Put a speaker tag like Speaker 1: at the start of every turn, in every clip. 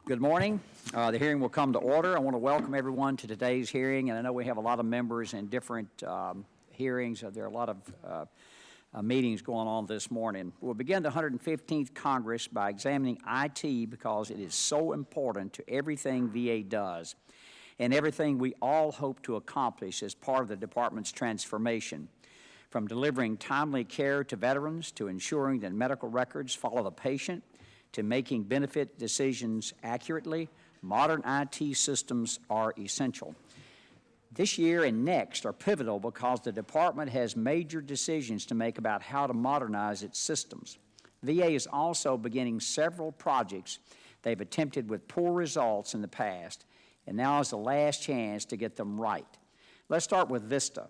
Speaker 1: Good morning. The hearing will come to order. I want to welcome everyone to today's hearing, and I know we have a lot of members in different hearings. There are a lot of meetings going on this morning. We'll begin the 115th Congress by examining IT because it is so important to everything VA does and everything we all hope to accomplish as part of the department's transformation. From delivering timely care to veterans to ensuring that medical records follow the patient, to making benefit decisions accurately, modern IT systems are essential. This year and next are pivotal because the department has major decisions to make about how to modernize its systems. VA is also beginning several projects they've attempted with poor results in the past, and now is the last chance to get them right. Let's start with VISTA,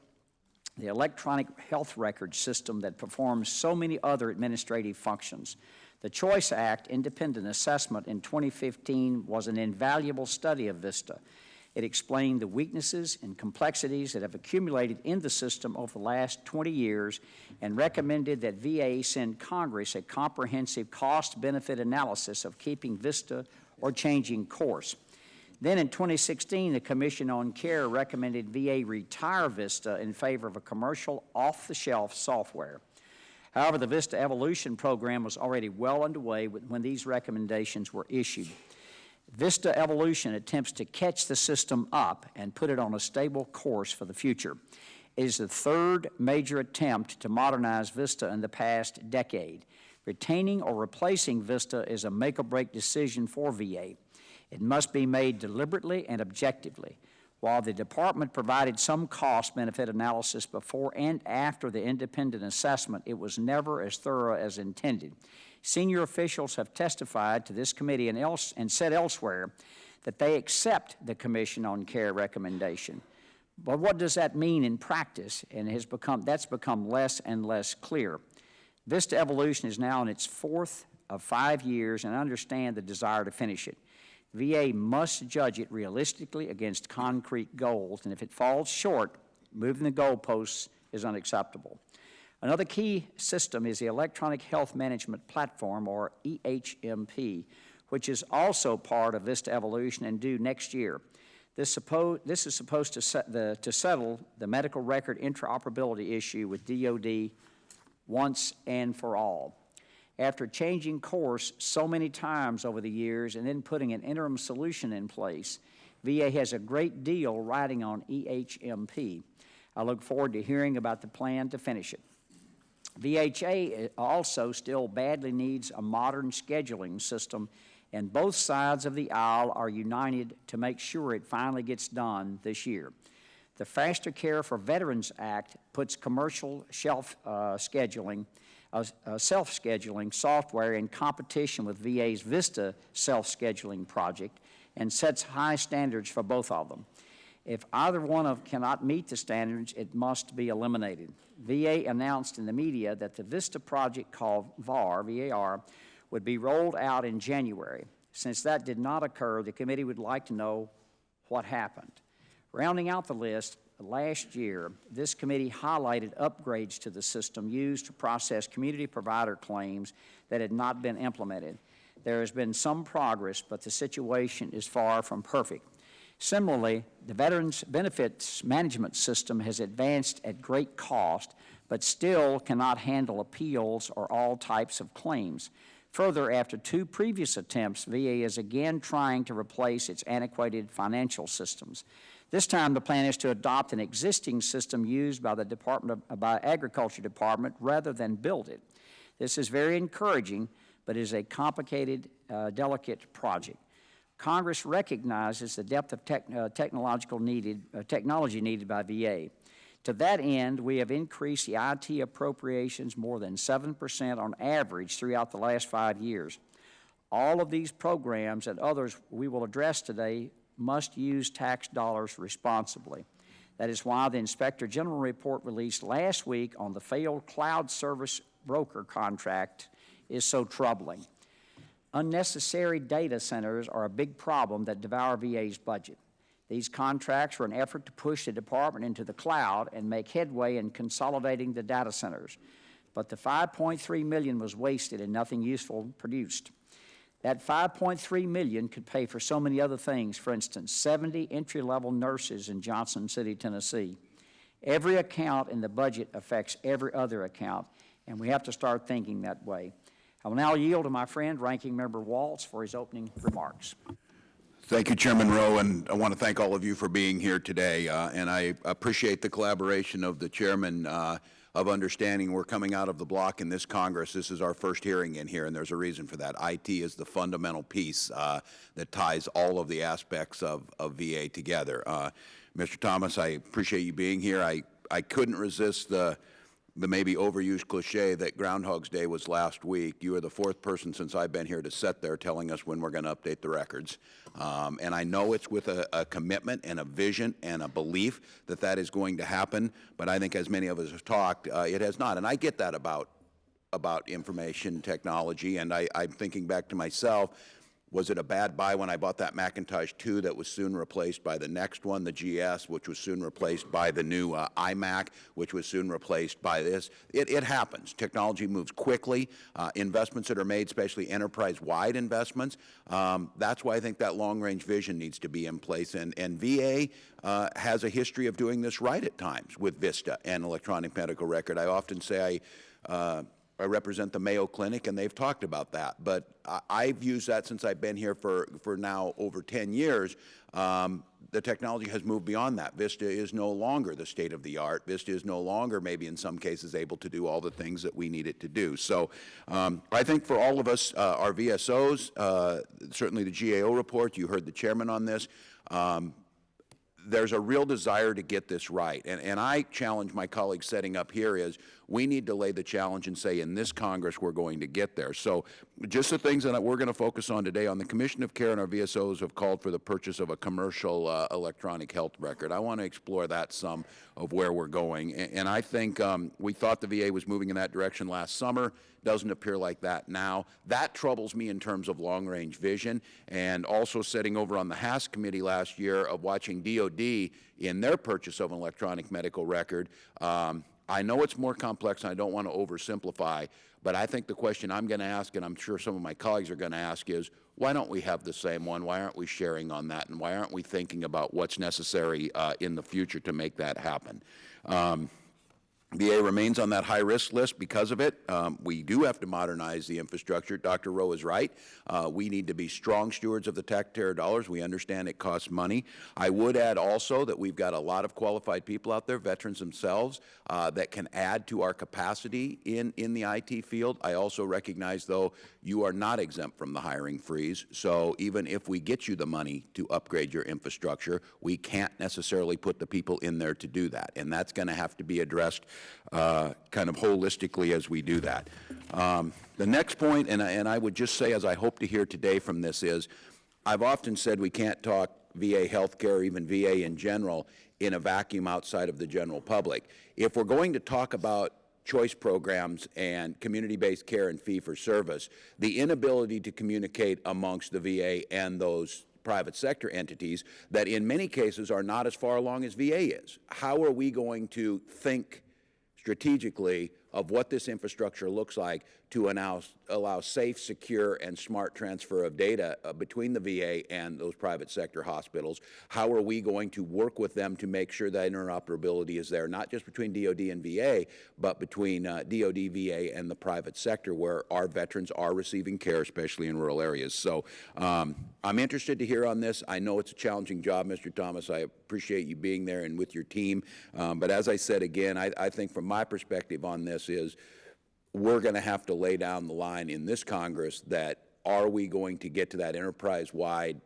Speaker 1: the electronic health record system that performs so many other administrative functions. The Choice Act independent assessment in 2015 was an invaluable study of VISTA. It explained the weaknesses and complexities that have accumulated in the system over the last 20 years and recommended that VA send Congress a comprehensive cost-benefit analysis of keeping VISTA or changing course. Then in 2016, the Commission on Care recommended VA retire VISTA in favor of a commercial off-the-shelf software. However, the VISTA Evolution program was already well underway when these recommendations were issued. VISTA Evolution attempts to catch the system up and put it on a stable course for the future. It is the third major attempt to modernize VISTA in the past decade. Retaining or replacing VISTA is a make-or-break decision for VA. It must be made deliberately and objectively. While the department provided some cost-benefit analysis before and after the independent assessment, it was never as thorough as intended. Senior officials have testified to this committee and said elsewhere that they accept the Commission on Care recommendation. But what does that mean in practice? And that's become less and less clear. VISTA Evolution is now in its fourth of 5 years, and I understand the desire to finish it. VA must judge it realistically against concrete goals, and if it falls short, moving the goalposts is unacceptable. Another key system is the Electronic Health Management Platform, or EHMP, which is also part of VISTA Evolution and due next year. This is supposed to settle the medical record interoperability issue with DoD once and for all. After changing course so many times over the years and then putting an interim solution in place, VA has a great deal riding on EHMP. I look forward to hearing about the plan to finish it. VHA also still badly needs a modern scheduling system, and both sides of the aisle are united to make sure it finally gets done this year. The Faster Care for Veterans Act puts commercial self-scheduling software in competition with VA's VISTA self-scheduling project and sets high standards for both of them. If either one cannot meet the standards, it must be eliminated. VA announced in the media that the VISTA project called VAR, would be rolled out in January. Since that did not occur, the committee would like to know what happened. Rounding out the list, last year, this committee highlighted upgrades to the system used to process community provider claims that had not been implemented. There has been some progress, but the situation is far from perfect. Similarly, the Veterans Benefits Management System has advanced at great cost, but still cannot handle appeals or all types of claims. Further, after 2 previous attempts, VA is again trying to replace its antiquated financial systems. This time, the plan is to adopt an existing system used by the Agriculture Department rather than build it. This is very encouraging, but is a complicated, delicate project. Congress recognizes the depth of technology needed by VA. To that end, we have increased the IT appropriations more than 7% on average throughout the last 5 years. All of these programs and others we will address today must use tax dollars responsibly. That is why the Inspector General report released last week on the failed cloud service broker contract is so troubling. Unnecessary data centers are a big problem that devour VA's budget. These contracts were an effort to push the department into the cloud and make headway in consolidating the data centers. But the $5.3 million was wasted and nothing useful produced. That $5.3 million could pay for so many other things. For instance, 70 entry-level nurses in Johnson City, Tennessee. Every account in the budget affects every other account, and we have to start thinking that way. I will now yield to my friend, Ranking Member Waltz, for his opening remarks.
Speaker 2: Thank you, Chairman Rowe, and I want to thank all of you for being here today. And I appreciate the collaboration of the chairman of understanding we're coming out of the block in this Congress. This is our first hearing in here, and there's a reason for that. IT is the fundamental piece that ties all of the aspects of VA together. Mr. Thomas, I appreciate you being here. I couldn't resist the maybe overused cliche that Groundhog's Day was last week. You are the 4th person since I've been here to sit there telling us when we're going to update the records. And I know it's with a commitment and a vision and a belief that that is going to happen, but I think as many of us have talked, it has not. And I get that about information technology, and I'm thinking back to myself. Was it a bad buy when I bought that Macintosh 2 that was soon replaced by the next one, the GS, which was soon replaced by the new iMac, which was soon replaced by this? It happens. Technology moves quickly. Investments that are made, especially enterprise-wide investments, that's why I think that long-range vision needs to be in place. And VA has a history of doing this right at times with VISTA and electronic medical record. I often say I represent the Mayo Clinic, and they've talked about that. But I've used that since I've been here for now over 10 years. The technology has moved beyond that. VISTA is no longer the state of the art. VISTA is no longer, maybe in some cases, able to do all the things that we need it to do. So I think for all of us, our VSOs, certainly the GAO report, you heard the chairman on this, there's a real desire to get this right. And I challenge my colleagues setting up here is we need to lay the challenge and say in this Congress we're going to get there. So just the things that we're going to focus on today, on the Commission of Care and our VSOs have called for the purchase of a commercial electronic health record. I want to explore that some of where we're going. And I think we thought the VA was moving in that direction last summer. Doesn't appear like that now. That troubles me in terms of long-range vision, and also sitting over on the HASC committee last year of watching DOD in their purchase of an electronic medical record. I know it's more complex, and I don't want to oversimplify, but I think the question I'm going to ask, and I'm sure some of my colleagues are going to ask, is why don't we have the same one? Why aren't we sharing on that? And why aren't we thinking about what's necessary in the future to make that happen? VA remains on that high-risk list because of it. We do have to modernize the infrastructure. Dr. Rowe is right. We need to be strong stewards of the taxpayer dollars. We understand it costs money. I would add also that we've got a lot of qualified people out there, veterans themselves, that can add to our capacity in the IT field. I also recognize, though, you are not exempt from the hiring freeze. So even if we get you the money to upgrade your infrastructure, we can't necessarily put the people in there to do that. And that's going to have to be addressed kind of holistically as we do that. The next point, and I would just say, as I hope to hear today from this, is I've often said we can't talk VA healthcare, even VA in general, in a vacuum outside of the general public. If we're going to talk about choice programs and community-based care and fee-for-service, the inability to communicate amongst the VA and those private sector entities that in many cases are not as far along as VA is. How are we going to think strategically of what this infrastructure looks like to allow safe, secure, and smart transfer of data between the VA and those private sector hospitals? How are we going to work with them to make sure that interoperability is there, not just between DOD and VA, but between DOD, VA, and the private sector where our veterans are receiving care, especially in rural areas? So I'm interested to hear on this. I know it's a challenging job, Mr. Thomas. I appreciate you being there and with your team. But as I said again, I think from my perspective on this is we're going to have to lay down the line in this Congress that are we going to get to that enterprise-wide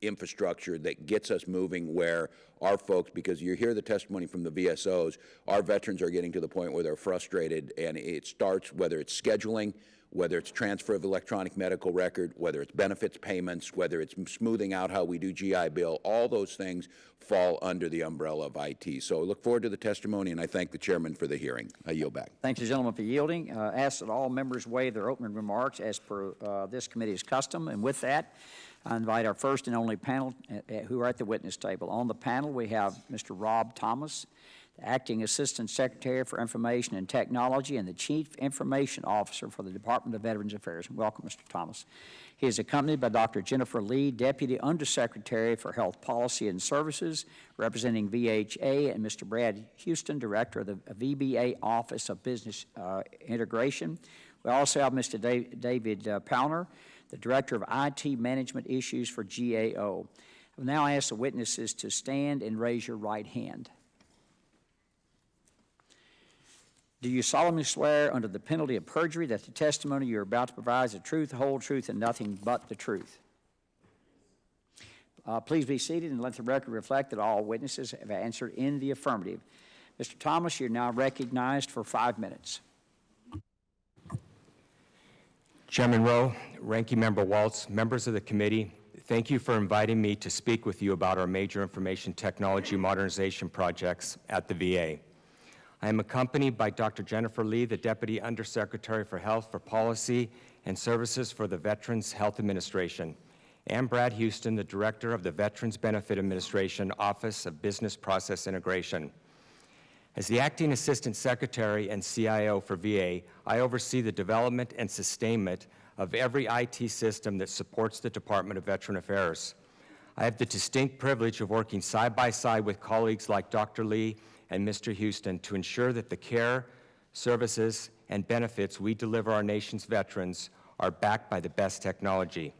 Speaker 2: infrastructure that gets us moving where our folks, because you hear the testimony from the VSOs, our veterans are getting to the point where they're frustrated, and it starts whether it's scheduling, whether it's transfer of electronic medical record, whether it's benefits payments, whether it's smoothing out how we do GI Bill, all those things fall under the umbrella of IT. So I look forward to the testimony, and I thank the chairman for the hearing. I yield back.
Speaker 1: Thank you, gentlemen, for yielding. Ask that all members waive their opening remarks as per this committee's custom. And with that, I invite our first and only panel who are at the witness table. On the panel, we have Mr. Rob Thomas, the Acting Assistant Secretary for Information and Technology and the Chief Information Officer for the Department of Veterans Affairs. Welcome, Mr. Thomas. He is accompanied by Dr. Jennifer Lee, Deputy Undersecretary for Health Policy and Services, representing VHA, and Mr. Brad Houston, Director of the VBA Office of Business Integration. We also have Mr. David Pauner, the Director of IT Management Issues for GAO. I will now ask the witnesses to stand and raise your right hand. Do you solemnly swear under the penalty of perjury that the testimony you are about to provide is the truth, the whole truth, and nothing but the truth? Please be seated and let the record reflect that all witnesses have answered in the affirmative. Mr. Thomas, you're now recognized for 5 minutes.
Speaker 3: Chairman Rowe, Ranking Member Waltz, members of the committee, thank you for inviting me to speak with you about our major information technology modernization projects at the VA. I am accompanied by Dr. Jennifer Lee, the Deputy Undersecretary for Health for Policy and Services for the Veterans Health Administration, and Brad Houston, the Director of the Veterans Benefit Administration Office of Business Process Integration. As the Acting Assistant Secretary and CIO for VA, I oversee the development and sustainment of every IT system that supports the Department of Veteran Affairs. I have the distinct privilege of working side by side with colleagues like Dr. Lee and Mr. Houston to ensure that the care, services, and benefits we deliver our nation's veterans are backed by the best technology.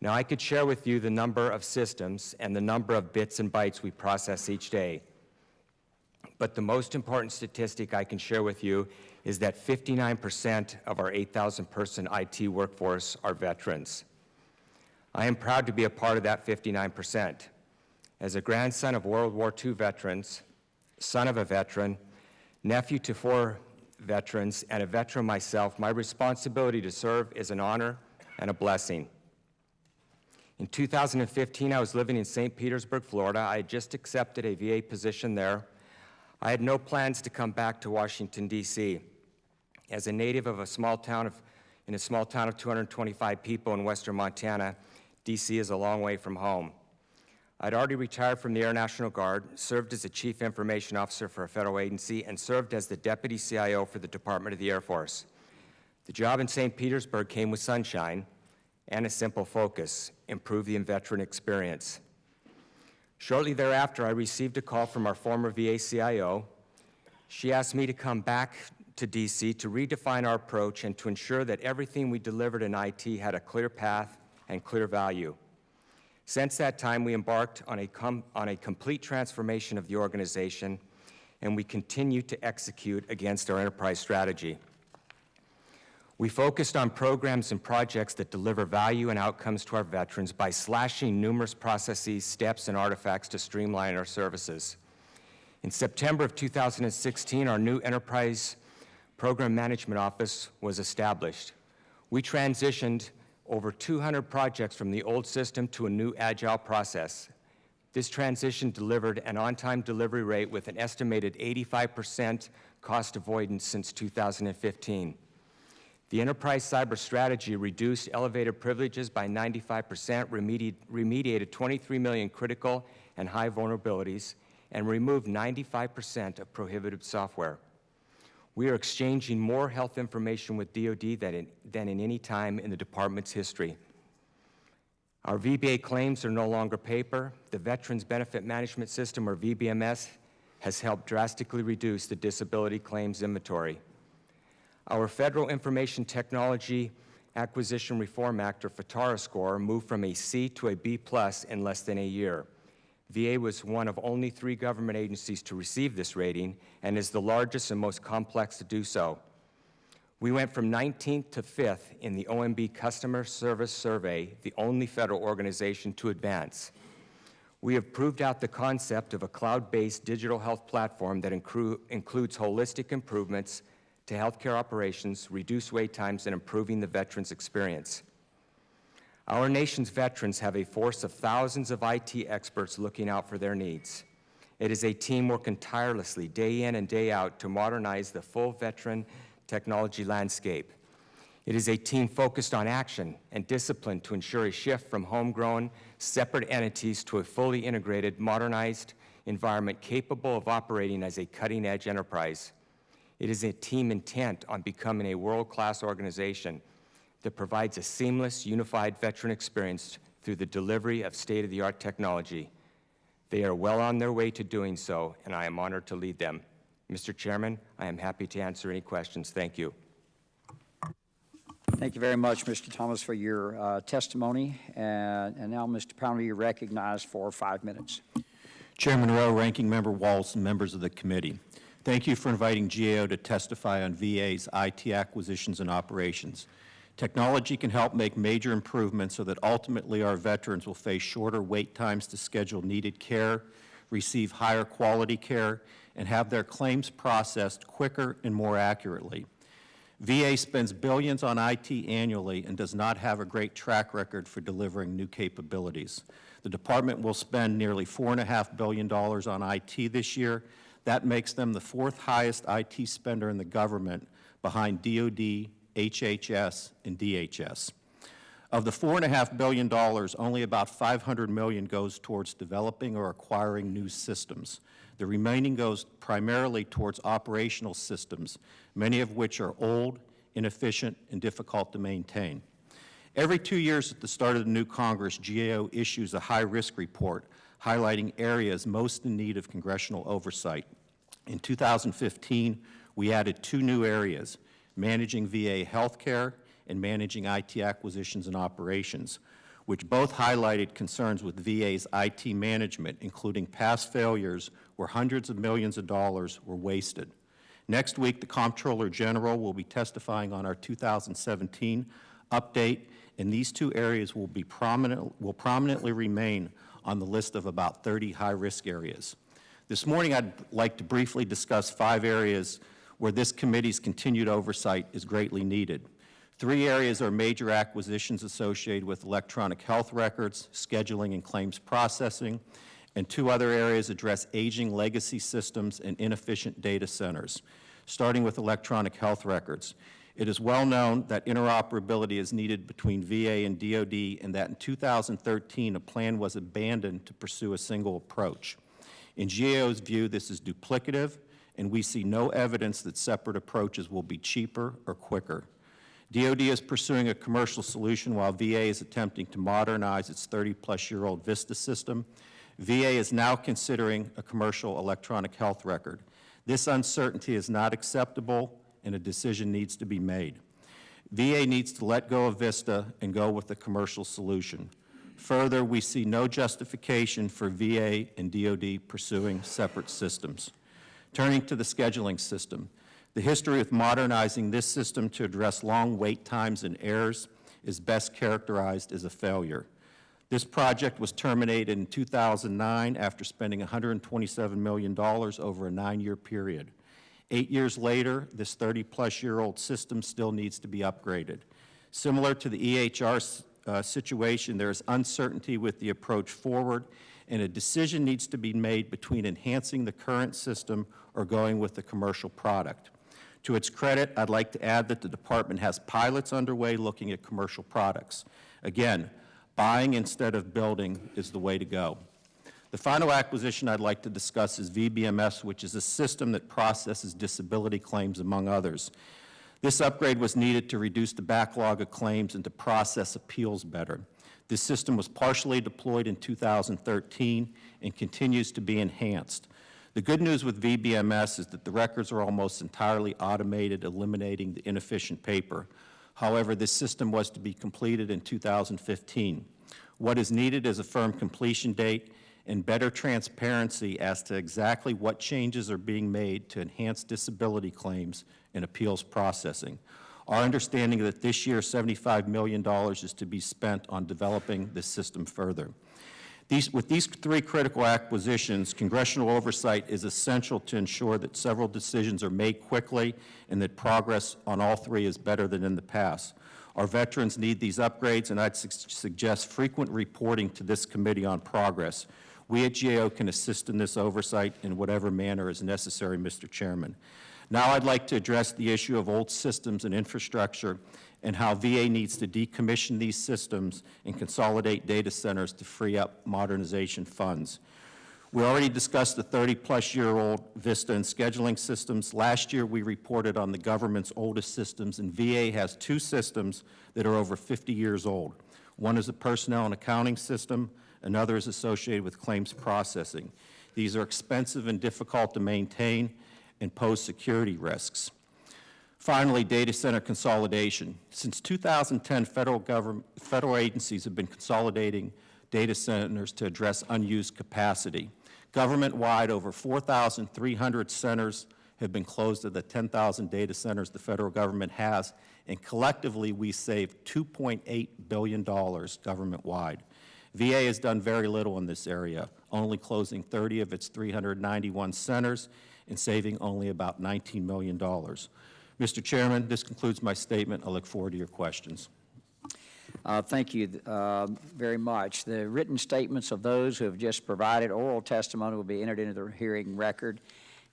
Speaker 3: Now, I could share with you the number of systems and the number of bits and bytes we process each day, but the most important statistic I can share with you is that 59% of our 8,000-person IT workforce are veterans. I am proud to be a part of that 59%. As a grandson of World War II veterans, son of a veteran, nephew to 4 veterans, and a veteran myself, my responsibility to serve is an honor and a blessing. In 2015, I was living in St. Petersburg, Florida. I had just accepted a VA position there. I had no plans to come back to Washington, D.C. As a native of a small town of 225 people in western Montana, D.C. is a long way from home. I'd already retired from the Air National Guard, served as a Chief Information Officer for a federal agency, and served as the Deputy CIO for the Department of the Air Force. The job in St. Petersburg came with sunshine and a simple focus: improve the veteran experience. Shortly thereafter, I received a call from our former VA CIO. She asked me to come back to DC to redefine our approach and to ensure that everything we delivered in IT had a clear path and clear value. Since that time, we embarked on a complete transformation of the organization, and we continue to execute against our enterprise strategy. We focused on programs and projects that deliver value and outcomes to our veterans by slashing numerous processes, steps, and artifacts to streamline our services. In September of 2016, our new Enterprise Program Management Office was established. We transitioned over 200 projects from the old system to a new agile process. This transition delivered an on-time delivery rate with an estimated 85% cost avoidance since 2015. The enterprise cyber strategy reduced elevated privileges by 95%, remediated 23 million critical and high vulnerabilities, and removed 95% of prohibited software. We are exchanging more health information with DoD than in any time in the department's history. Our VBA claims are no longer paper. The Veterans Benefit Management System, or VBMS, has helped drastically reduce the disability claims inventory. Our Federal Information Technology Acquisition Reform Act, or FITARA score, moved from a C to a B+ in less than a year. VA was one of only 3 government agencies to receive this rating and is the largest and most complex to do so. We went from 19th to 5th in the OMB Customer Service Survey, the only federal organization to advance. We have proved out the concept of a cloud-based digital health platform that includes holistic improvements to healthcare operations, reduce wait times, and improving the veterans' experience. Our nation's veterans have a force of thousands of IT experts looking out for their needs. It is a team working tirelessly day in and day out to modernize the full veteran technology landscape. It is a team focused on action and discipline to ensure a shift from homegrown, separate entities to a fully integrated, modernized environment capable of operating as a cutting-edge enterprise. It is a team intent on becoming a world-class organization that provides a seamless, unified veteran experience through the delivery of state-of-the-art technology. They are well on their way to doing so, and I am honored to lead them. Mr. Chairman, I am happy to answer any questions. Thank you.
Speaker 1: Thank you very much, Mr. Thomas, for your testimony. And now, Mr. Pounder, you're recognized for 5 minutes.
Speaker 4: Chairman Rowe, Ranking Member Waltz, and members of the committee, thank you for inviting GAO to testify on VA's IT acquisitions and operations. Technology can help make major improvements so that ultimately our veterans will face shorter wait times to schedule needed care, receive higher quality care, and have their claims processed quicker and more accurately. VA spends billions on IT annually and does not have a great track record for delivering new capabilities. The department will spend nearly $4.5 billion on IT this year. That makes them the 4th highest IT spender in the government, behind DoD, HHS, and DHS. Of the $4.5 billion, only about $500 million goes towards developing or acquiring new systems. The remaining goes primarily towards operational systems, many of which are old, inefficient, and difficult to maintain. Every 2 years at the start of the new Congress, GAO issues a high-risk report highlighting areas most in need of congressional oversight. In 2015, we added 2 new areas, managing VA healthcare and managing IT acquisitions and operations, which both highlighted concerns with VA's IT management, including past failures where hundreds of millions of dollars were wasted. Next week, the Comptroller General will be testifying on our 2017 update, and these 2 areas will prominently remain on the list of about 30 high-risk areas. This morning, I'd like to briefly discuss 5 areas where this committee's continued oversight is greatly needed. 3 areas are major acquisitions associated with electronic health records, scheduling and claims processing, and 2 other areas address aging legacy systems and inefficient data centers. Starting with electronic health records, it is well known that interoperability is needed between VA and DoD, and that in 2013 a plan was abandoned to pursue a single approach. In GAO's view, this is duplicative, and we see no evidence that separate approaches will be cheaper or quicker. DoD is pursuing a commercial solution while VA is attempting to modernize its 30-plus-year-old VISTA system. VA is now considering a commercial electronic health record. This uncertainty is not acceptable, and a decision needs to be made. VA needs to let go of VISTA and go with the commercial solution. Further, we see no justification for VA and DoD pursuing separate systems. Turning to the scheduling system, the history of modernizing this system to address long wait times and errors is best characterized as a failure. This project was terminated in 2009 after spending $127 million over a 9-year period. 8 years later, this 30-plus-year-old system still needs to be upgraded. Similar to the EHR situation, there is uncertainty with the approach forward, and a decision needs to be made between enhancing the current system or going with the commercial product. To its credit, I'd like to add that the department has pilots underway looking at commercial products. Again, buying instead of building is the way to go. The final acquisition I'd like to discuss is VBMS, which is a system that processes disability claims, among others. This upgrade was needed to reduce the backlog of claims and to process appeals better. This system was partially deployed in 2013 and continues to be enhanced. The good news with VBMS is that the records are almost entirely automated, eliminating the inefficient paper. However, this system was to be completed in 2015. What is needed is a firm completion date and better transparency as to exactly what changes are being made to enhance disability claims and appeals processing. Our understanding is that this year $75 million is to be spent on developing this system further. With these three critical acquisitions, congressional oversight is essential to ensure that several decisions are made quickly and that progress on all three is better than in the past. Our veterans need these upgrades, and I'd suggest frequent reporting to this committee on progress. We at GAO can assist in this oversight in whatever manner is necessary, Mr. Chairman. Now I'd like to address the issue of old systems and infrastructure and how VA needs to decommission these systems and consolidate data centers to free up modernization funds. We already discussed the 30-plus-year-old VISTA and scheduling systems. Last year, we reported on the government's oldest systems, and VA has two systems that are over 50 years old. One is a personnel and accounting system. Another is associated with claims processing. These are expensive and difficult to maintain and pose security risks. Finally, data center consolidation. Since 2010, federal agencies have been consolidating data centers to address unused capacity. Government-wide, over 4,300 centers have been closed of the 10,000 data centers the federal government has, and collectively we saved $2.8 billion government-wide. VA has done very little in this area, only closing 30 of its 391 centers and saving only about $19 million. Mr. Chairman, this concludes my statement. I look forward to your questions.
Speaker 1: Thank you very much. The written statements of those who have just provided oral testimony will be entered into the hearing record.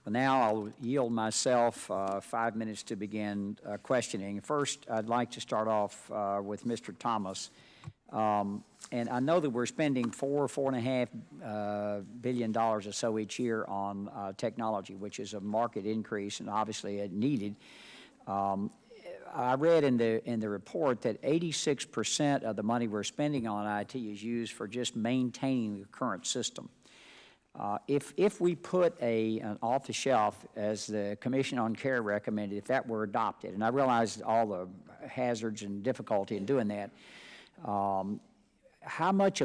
Speaker 1: But now I'll yield myself 5 minutes to begin questioning. First, I'd like to start off with Mr. Thomas. And I know that we're spending $4.5 billion or so each year on technology, which is a market increase and obviously needed. I read in the report that 86% of the money we're spending on IT is used for just maintaining the current system. If we put an off-the-shelf, as the Commission on Care recommended, if that were adopted, and I realize all the hazards and difficulty in doing that, how much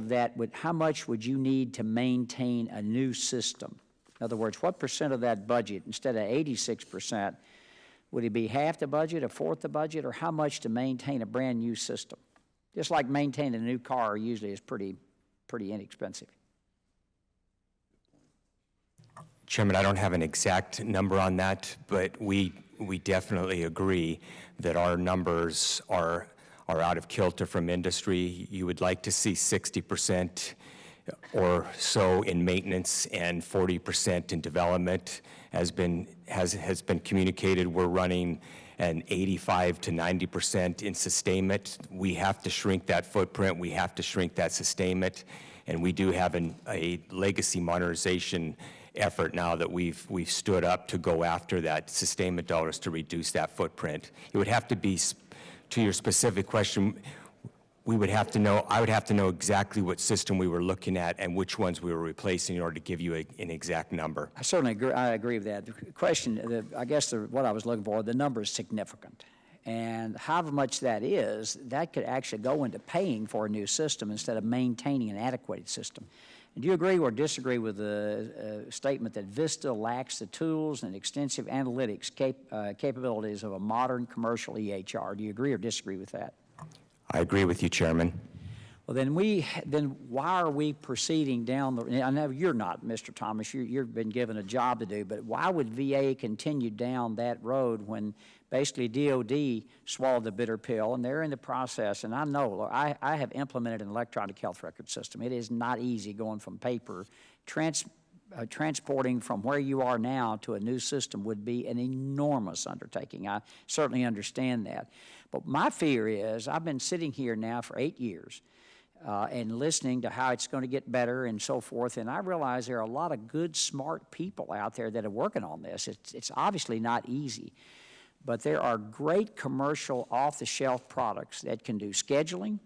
Speaker 1: would you need to maintain a new system? In other words, what percent of that budget, instead of 86%, would it be half the budget, a fourth the budget, or how much to maintain a brand new system? Just like maintaining a new car usually is pretty inexpensive.
Speaker 3: Chairman, I don't have an exact number on that, but we definitely agree that our numbers are out of kilter from industry. You would like to see 60% or so in maintenance and 40% in development. Has been communicated. We're running an 85 to 90% in sustainment. We have to shrink that footprint. We have to shrink that sustainment, and we do have a legacy modernization effort now that we've stood up to go after that sustainment dollars to reduce that footprint. It would have to be, to your specific question, I would have to know exactly what system we were looking at and which ones we were replacing in order to give you an exact number.
Speaker 1: I certainly agree. I agree with that. The question, I guess what I was looking for, the number is significant. And however much that is, that could actually go into paying for a new system instead of maintaining an adequate system. And do you agree or disagree with the statement that VISTA lacks the tools and extensive analytics capabilities of a modern commercial EHR? Do you agree or disagree with that?
Speaker 3: I agree with you, Chairman.
Speaker 1: Well, then why are we proceeding down the, I know you're not, Mr. Thomas, you've been given a job to do, but why would VA continue down that road when basically DOD swallowed the bitter pill and they're in the process? And I know, I have implemented an electronic health record system. It is not easy going from paper, transporting from where you are now to a new system would be an enormous undertaking. I certainly understand that. But my fear is, I've been sitting here now for 8 years and listening to how it's going to get better and so forth, and I realize there are a lot of good, smart people out there that are working on this. It's obviously not easy, but there are great commercial off-the-shelf products that can do scheduling,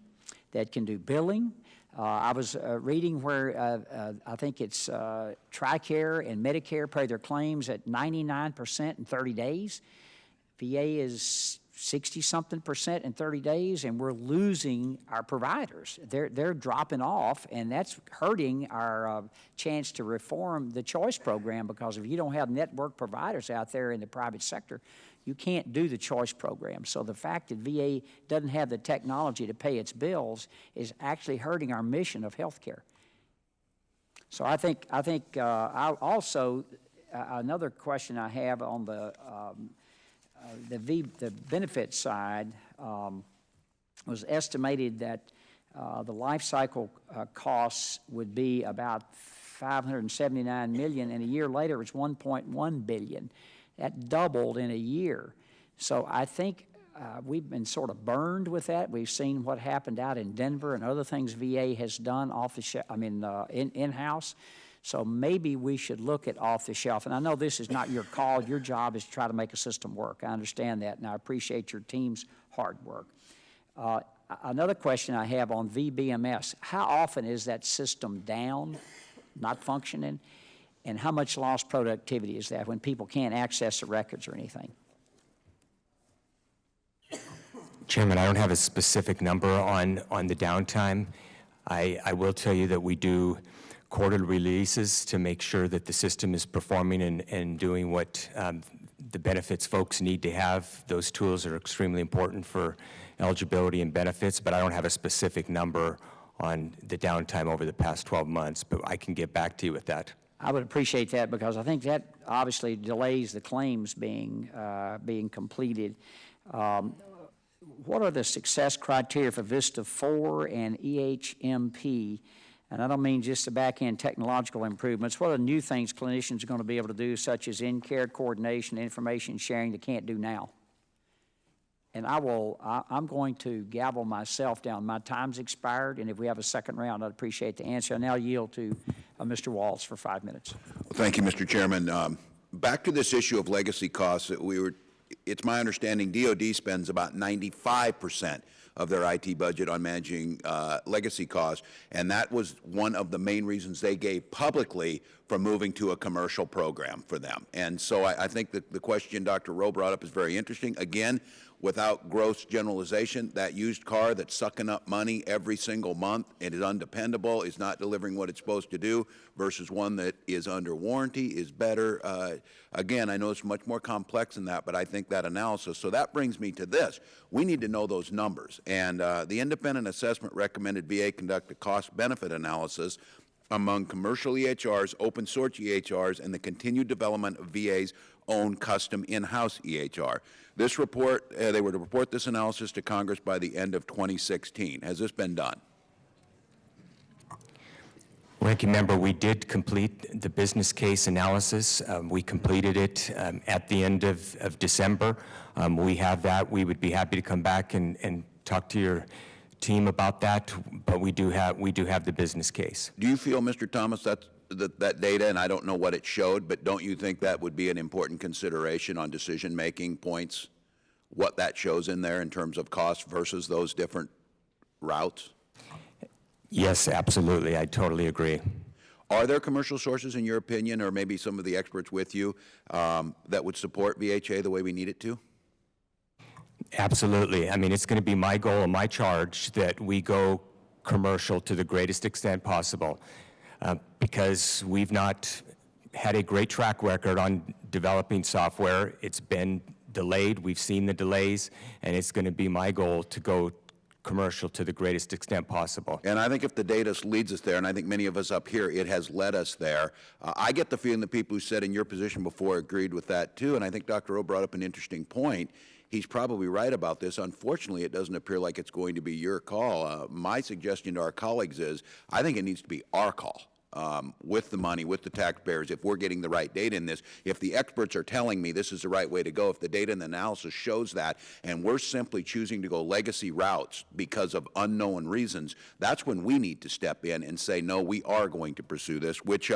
Speaker 1: that can do billing. I was reading where I think it's TRICARE and Medicare pay their claims at 99% in 30 days. VA is 60-something% in 30 days, and we're losing our providers. They're dropping off, and that's hurting our chance to reform the choice program, because if you don't have network providers out there in the private sector, you can't do the choice program. So the fact that VA doesn't have the technology to pay its bills is actually hurting our mission of health care. So I think I also, another question I have on the benefit side, was estimated that the life cycle costs would be about $579 million, and a year later it's $1.1 billion. That doubled in a year. So I think we've been sort of burned with that. We've seen what happened out in Denver and other things VA has done in-house. So maybe we should look at off-the-shelf. And I know this is not your call. Your job is to try to make a system work. I understand that, and I appreciate your team's hard work. Another question I have on VBMS, how often is that system down, not functioning? And how much lost productivity is that when people can't access the records or anything?
Speaker 3: Chairman, I don't have a specific number on the downtime. I will tell you that we do quarterly releases to make sure that the system is performing and doing what the benefits folks need to have. Those tools are extremely important for eligibility and benefits, but I don't have a specific number on the downtime over the past 12 months, but I can get back to you with that.
Speaker 1: I would appreciate that, because I think that obviously delays the claims being completed. What are the success criteria for Vista 4 and EHMP? And I don't mean just the back-end technological improvements. What are new things clinicians are going to be able to do, such as in-care coordination, information sharing, they can't do now? And I'm going to gavel myself down. My time's expired, and if we have a second round, I'd appreciate the answer. I now yield to Mr. Waltz for 5 minutes.
Speaker 2: Well, thank you, Mr. Chairman. Back to this issue of legacy costs, it's my understanding DOD spends about 95% of their IT budget on managing legacy costs, and that was one of the main reasons they gave publicly for moving to a commercial program for them. And so I think that the question Dr. Rowe brought up is very interesting. Again, without gross generalization, that used car that's sucking up money every single month, it is undependable, is not delivering what it's supposed to do, versus one that is under warranty is better. Again, I know it's much more complex than that, but I think that analysis. So that brings me to this. We need to know those numbers. And the independent assessment recommended VA conduct a cost-benefit analysis among commercial EHRs, open source EHRs, and the continued development of VA's own custom in-house EHR. This report, they were to report this analysis to Congress by the end of 2016. Has this been done?
Speaker 3: Ranking Member, we did complete the business case analysis. We completed it at the end of December. We have that. We would be happy to come back and talk to your team about that, but we do have the business case.
Speaker 2: Do you feel, Mr. Thomas, that data, and I don't know what it showed, but don't you think that would be an important consideration on decision-making points, what that shows in there in terms of cost versus those different routes?
Speaker 3: Yes, absolutely. I totally agree.
Speaker 2: Are there commercial sources, in your opinion, or maybe some of the experts with you, that would support VHA the way we need it to?
Speaker 3: Absolutely. I mean, it's going to be my goal and my charge that we go commercial to the greatest extent possible, because we've not had a great track record on developing software. It's been delayed. We've seen the delays, and it's going to be my goal to go commercial to the greatest extent possible.
Speaker 2: And I think if the data leads us there, and I think many of us up here, it has led us there. I get the feeling that people who said in your position before agreed with that too, and I think Dr. O brought up an interesting point. He's probably right about this. Unfortunately, it doesn't appear like it's going to be your call. My suggestion to our colleagues is, I think it needs to be our call. with the money, with the taxpayers, if we're getting the right data in this. If the experts are telling me this is the right way to go, if the data and the analysis shows that, and we're simply choosing to go legacy routes because of unknown reasons, that's when we need to step in and say, no, we are going to pursue this, which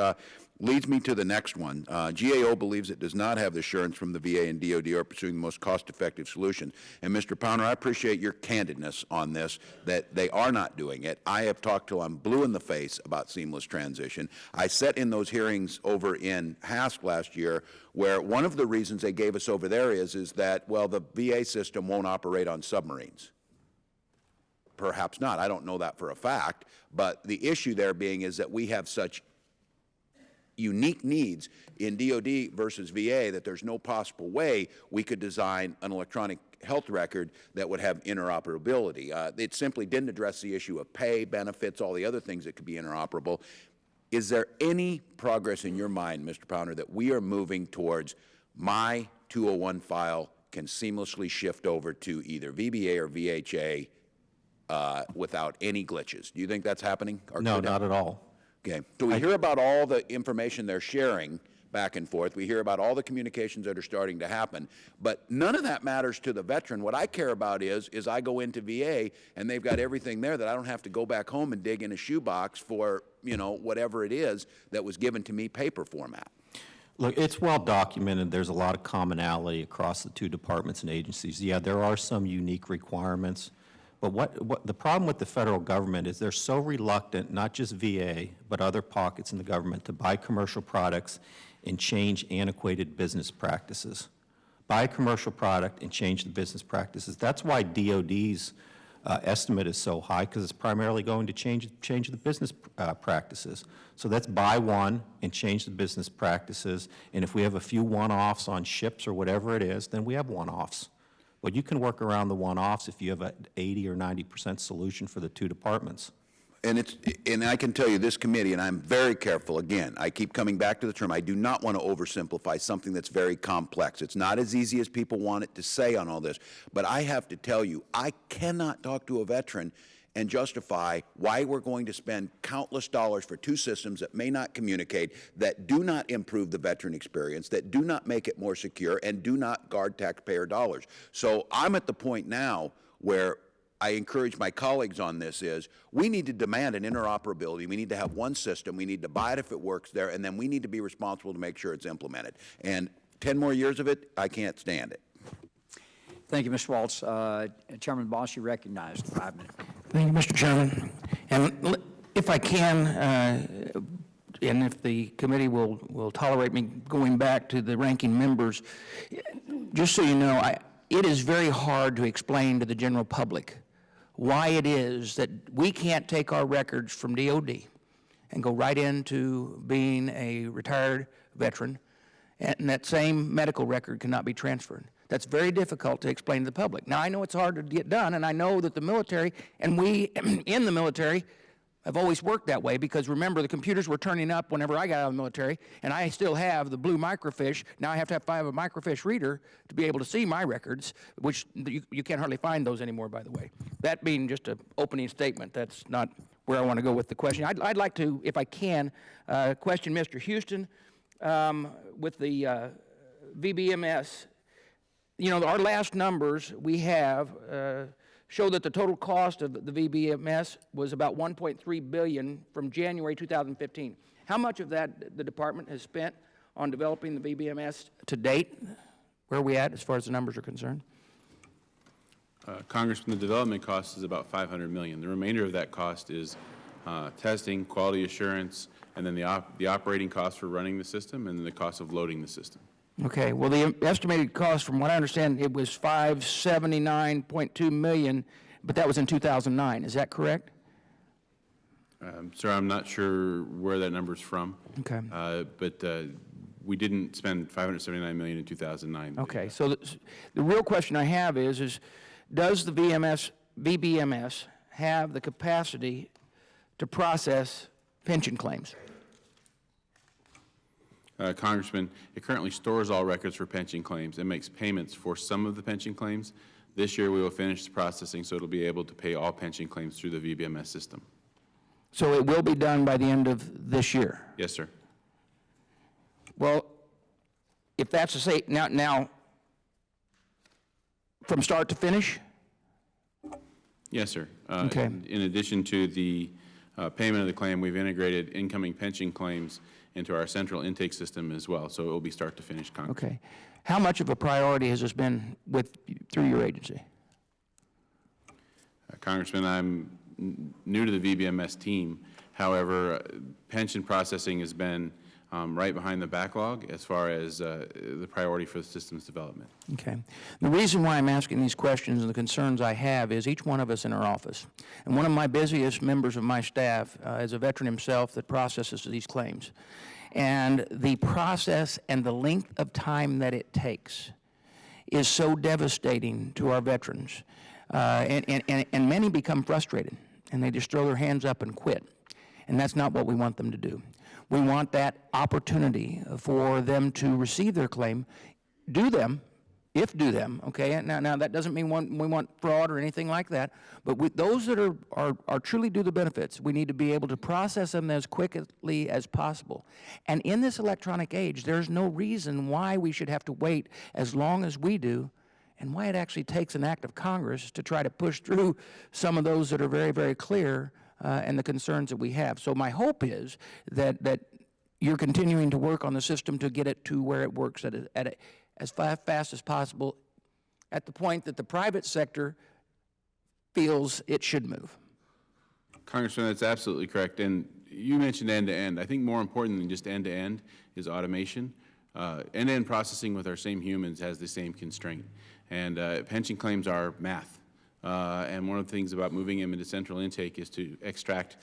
Speaker 2: leads me to the next one. GAO believes it does not have the assurance from the VA and DOD are pursuing the most cost-effective solution. And Mr. Powner, I appreciate your candidness on this, that they are not doing it. I have talked till I'm blue in the face about seamless transition. I sat in those hearings over in HASC last year, where one of the reasons they gave us over there is that, well, the VA system won't operate on submarines. Perhaps not. I don't know that for a fact. But the issue there being is that we have such unique needs in DOD versus VA that there's no possible way we could design an electronic health record that would have interoperability. It simply didn't address the issue of pay, benefits, all the other things that could be interoperable. Is there any progress in your mind, Mr. Powner, that we are moving towards my 201 file can seamlessly shift over to either VBA or VHA without any glitches? Do you think that's happening? Or
Speaker 4: No, not at all.
Speaker 2: Okay. So we hear about all the information they're sharing back and forth. We hear about all the communications that are starting to happen, but none of that matters to the veteran. What I care about is I go into VA and they've got everything there that I don't have to go back home and dig in a shoebox for, you know, whatever it is that was given to me paper format.
Speaker 4: Look, it's well documented. There's a lot of commonality across the two departments and agencies. Yeah, there are some unique requirements. But what the problem with the federal government is they're so reluctant, not just VA, but other pockets in the government, to buy commercial products and change antiquated business practices. Buy a commercial product and change the business practices. That's why DOD's estimate is so high, because it's primarily going to change the business practices. So let's buy one and change the business practices. And if we have a few one-offs on ships or whatever it is, then we have one-offs. But you can work around the one-offs if you have an 80 or 90% solution for the two departments.
Speaker 2: And I can tell you this committee, and I'm very careful, again, I keep coming back to the term, I do not want to oversimplify something that's very complex. It's not as easy as people want it to say on all this, but I have to tell you, I cannot talk to a veteran and justify why we're going to spend countless dollars for two systems that may not communicate, that do not improve the veteran experience, that do not make it more secure, and do not guard taxpayer dollars. So I'm at the point now where I encourage my colleagues on this is we need to demand an interoperability. We need to have one system. We need to buy it if it works there, and then we need to be responsible to make sure it's implemented. And 10 more years of it, I can't stand it.
Speaker 1: Thank you, Mr. Waltz. Chairman Boss, you recognized 5 minutes.
Speaker 5: Thank you, Mr. Chairman. And if I can, and if the committee will tolerate me going back to the ranking members, just so you know, it is very hard to explain to the general public why it is that we can't take our records from DOD and go right into being a retired veteran, and that same medical record cannot be transferred. That's very difficult to explain to the public. Now, I know it's hard to get done, and I know that the military, and we in the military, have always worked that way, because remember, the computers were turning up whenever I got out of the military, and I still have the blue microfiche. Now I have to have a microfiche reader to be able to see my records, which you can't hardly find those anymore, by the way. That being just an opening statement, that's not where I want to go with the question. I'd like to, if I can, question Mr. Houston with the VBMS. You know, our last numbers we have show that the total cost of the VBMS was about $1.3 billion from January 2015. How much of that the department has spent on developing the VBMS to date? Where are we at as far as the numbers are concerned?
Speaker 6: Congressman, the development cost is about $500 million. The remainder of that cost is testing, quality assurance, and then the operating cost for running the system, and then the cost of loading the system.
Speaker 5: Okay, well, the estimated cost, from what I understand, it was $579.2 million, but that was in 2009. Is that correct?
Speaker 6: Sir, I'm not sure where that number's from.
Speaker 5: Okay.
Speaker 6: But we didn't spend $579 million in 2009.
Speaker 5: Okay, so the real question I have is does the VBMS have the capacity to process pension claims?
Speaker 6: Congressman, it currently stores all records for pension claims and makes payments for some of the pension claims. This year we will finish the processing, so it'll be able to pay all pension claims through the VBMS system.
Speaker 5: So it will be done by the end of this year?
Speaker 6: Yes, sir.
Speaker 5: Well, if that's to say, now, from start to finish?
Speaker 6: Yes, sir.
Speaker 5: Okay.
Speaker 6: In addition to the payment of the claim, we've integrated incoming pension claims into our central intake system as well, so it will be start to finish Congress.
Speaker 5: Okay. How much of a priority has this been through your agency?
Speaker 6: Congressman, I'm new to the VBMS team. However, pension processing has been right behind the backlog as far as the priority for the system's development.
Speaker 5: Okay. The reason why I'm asking these questions and the concerns I have is each one of us in our office. And one of my busiest members of my staff is a veteran himself that processes these claims. And the process and the length of time that it takes is so devastating to our veterans. And many become frustrated, and they just throw their hands up and quit. And that's not what we want them to do. We want that opportunity for them to receive their claim, do them, okay? Now that doesn't mean we want fraud or anything like that, but those that are truly due the benefits, we need to be able to process them as quickly as possible. And in this electronic age, there's no reason why we should have to wait as long as we do, and why it actually takes an act of Congress to try to push through some of those that are very, very clear and the concerns that we have. So my hope is that you're continuing to work on the system to get it to where it works as fast as possible at the point that the private sector feels it should move.
Speaker 6: Congressman, that's absolutely correct. And you mentioned end-to-end. I think more important than just end-to-end is automation. End-to-end processing with our same humans has the same constraint. And pension claims are math. And one of the things about moving them into central intake is to extract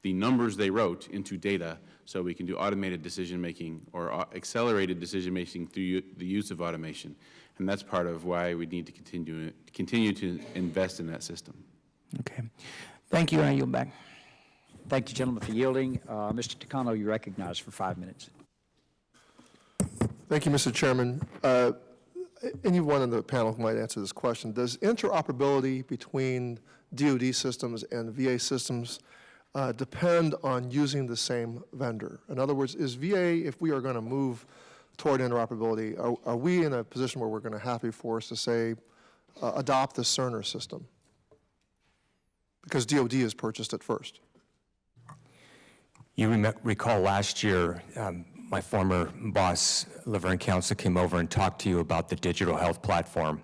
Speaker 6: the numbers they wrote into data so we can do automated decision-making or accelerated decision-making through the use of automation. And that's part of why we need to continue to invest in that system.
Speaker 5: Okay. Thank you, and I yield back.
Speaker 1: Thank you, gentlemen, for yielding. Mr. Takano, you're recognized for 5 minutes.
Speaker 7: Thank you, Mr. Chairman. Anyone on the panel who might answer this question, does interoperability between DoD systems and VA systems depend on using the same vendor? In other words, is VA, if we are going to move toward interoperability, are we in a position where we're going to have to be forced to say, adopt the Cerner system? Because DoD has purchased it first.
Speaker 3: You recall last year, my former boss, Laverne Council, came over and talked to you about the digital health platform.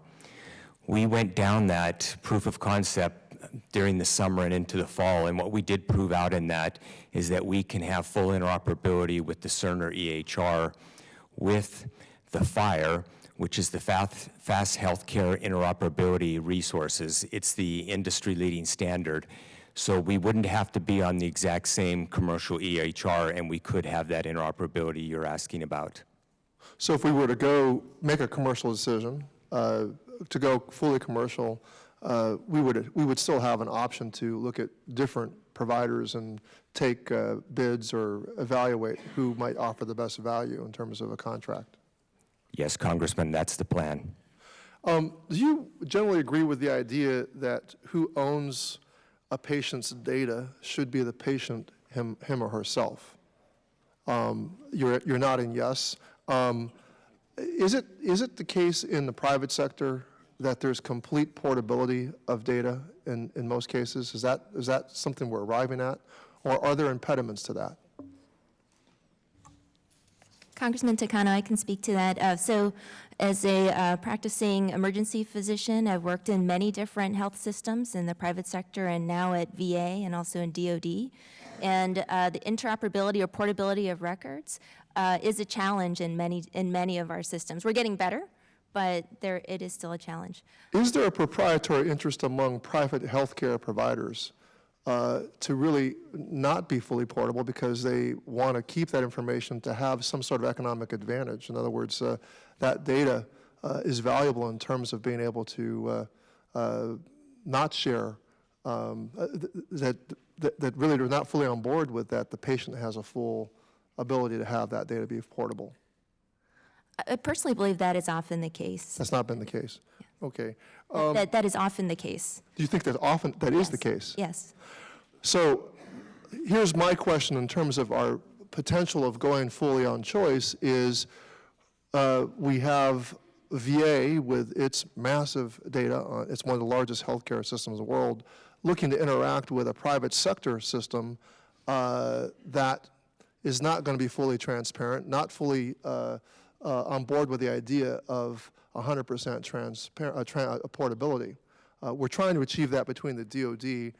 Speaker 3: We went down that proof of concept during the summer and into the fall, and what we did prove out in that is that we can have full interoperability with the Cerner EHR with the FHIR, which is the Fast Healthcare Interoperability Resources. It's the industry-leading standard. So we wouldn't have to be on the exact same commercial EHR, and we could have that interoperability you're asking about.
Speaker 7: So if we were to make a commercial decision, to go fully commercial, we would still have an option to look at different providers and take bids or evaluate who might offer the best value in terms of a contract.
Speaker 3: Yes, Congressman, that's the plan.
Speaker 7: Do you generally agree with the idea that who owns a patient's data should be the patient, him or herself? You're nodding yes. Is it the case in the private sector that there's complete portability of data in most cases? Is that something we're arriving at, or are there impediments to that?
Speaker 8: Congressman Takano, I can speak to that. So as a practicing emergency physician, I've worked in many different health systems in the private sector and now at VA and also in DoD. And the interoperability or portability of records is a challenge in many of our systems. We're getting better, but it is still a challenge.
Speaker 7: Is there a proprietary interest among private healthcare providers to really not be fully portable because they want to keep that information to have some sort of economic advantage? In other words, that data is valuable in terms of being able to not share, that really they're not fully on board with that the patient has a full ability to have that data be portable.
Speaker 8: I personally believe that is often the case.
Speaker 7: That's not been the case. Yeah. Okay.
Speaker 8: That is often the case.
Speaker 7: Do you think that is the case?
Speaker 8: Yes.
Speaker 7: So here's my question in terms of our potential of going fully on choice is we have VA with its massive data, it's one of the largest healthcare systems in the world, looking to interact with a private sector system that is not going to be fully transparent, not fully on board with the idea of 100% portability. We're trying to achieve that between the DOD.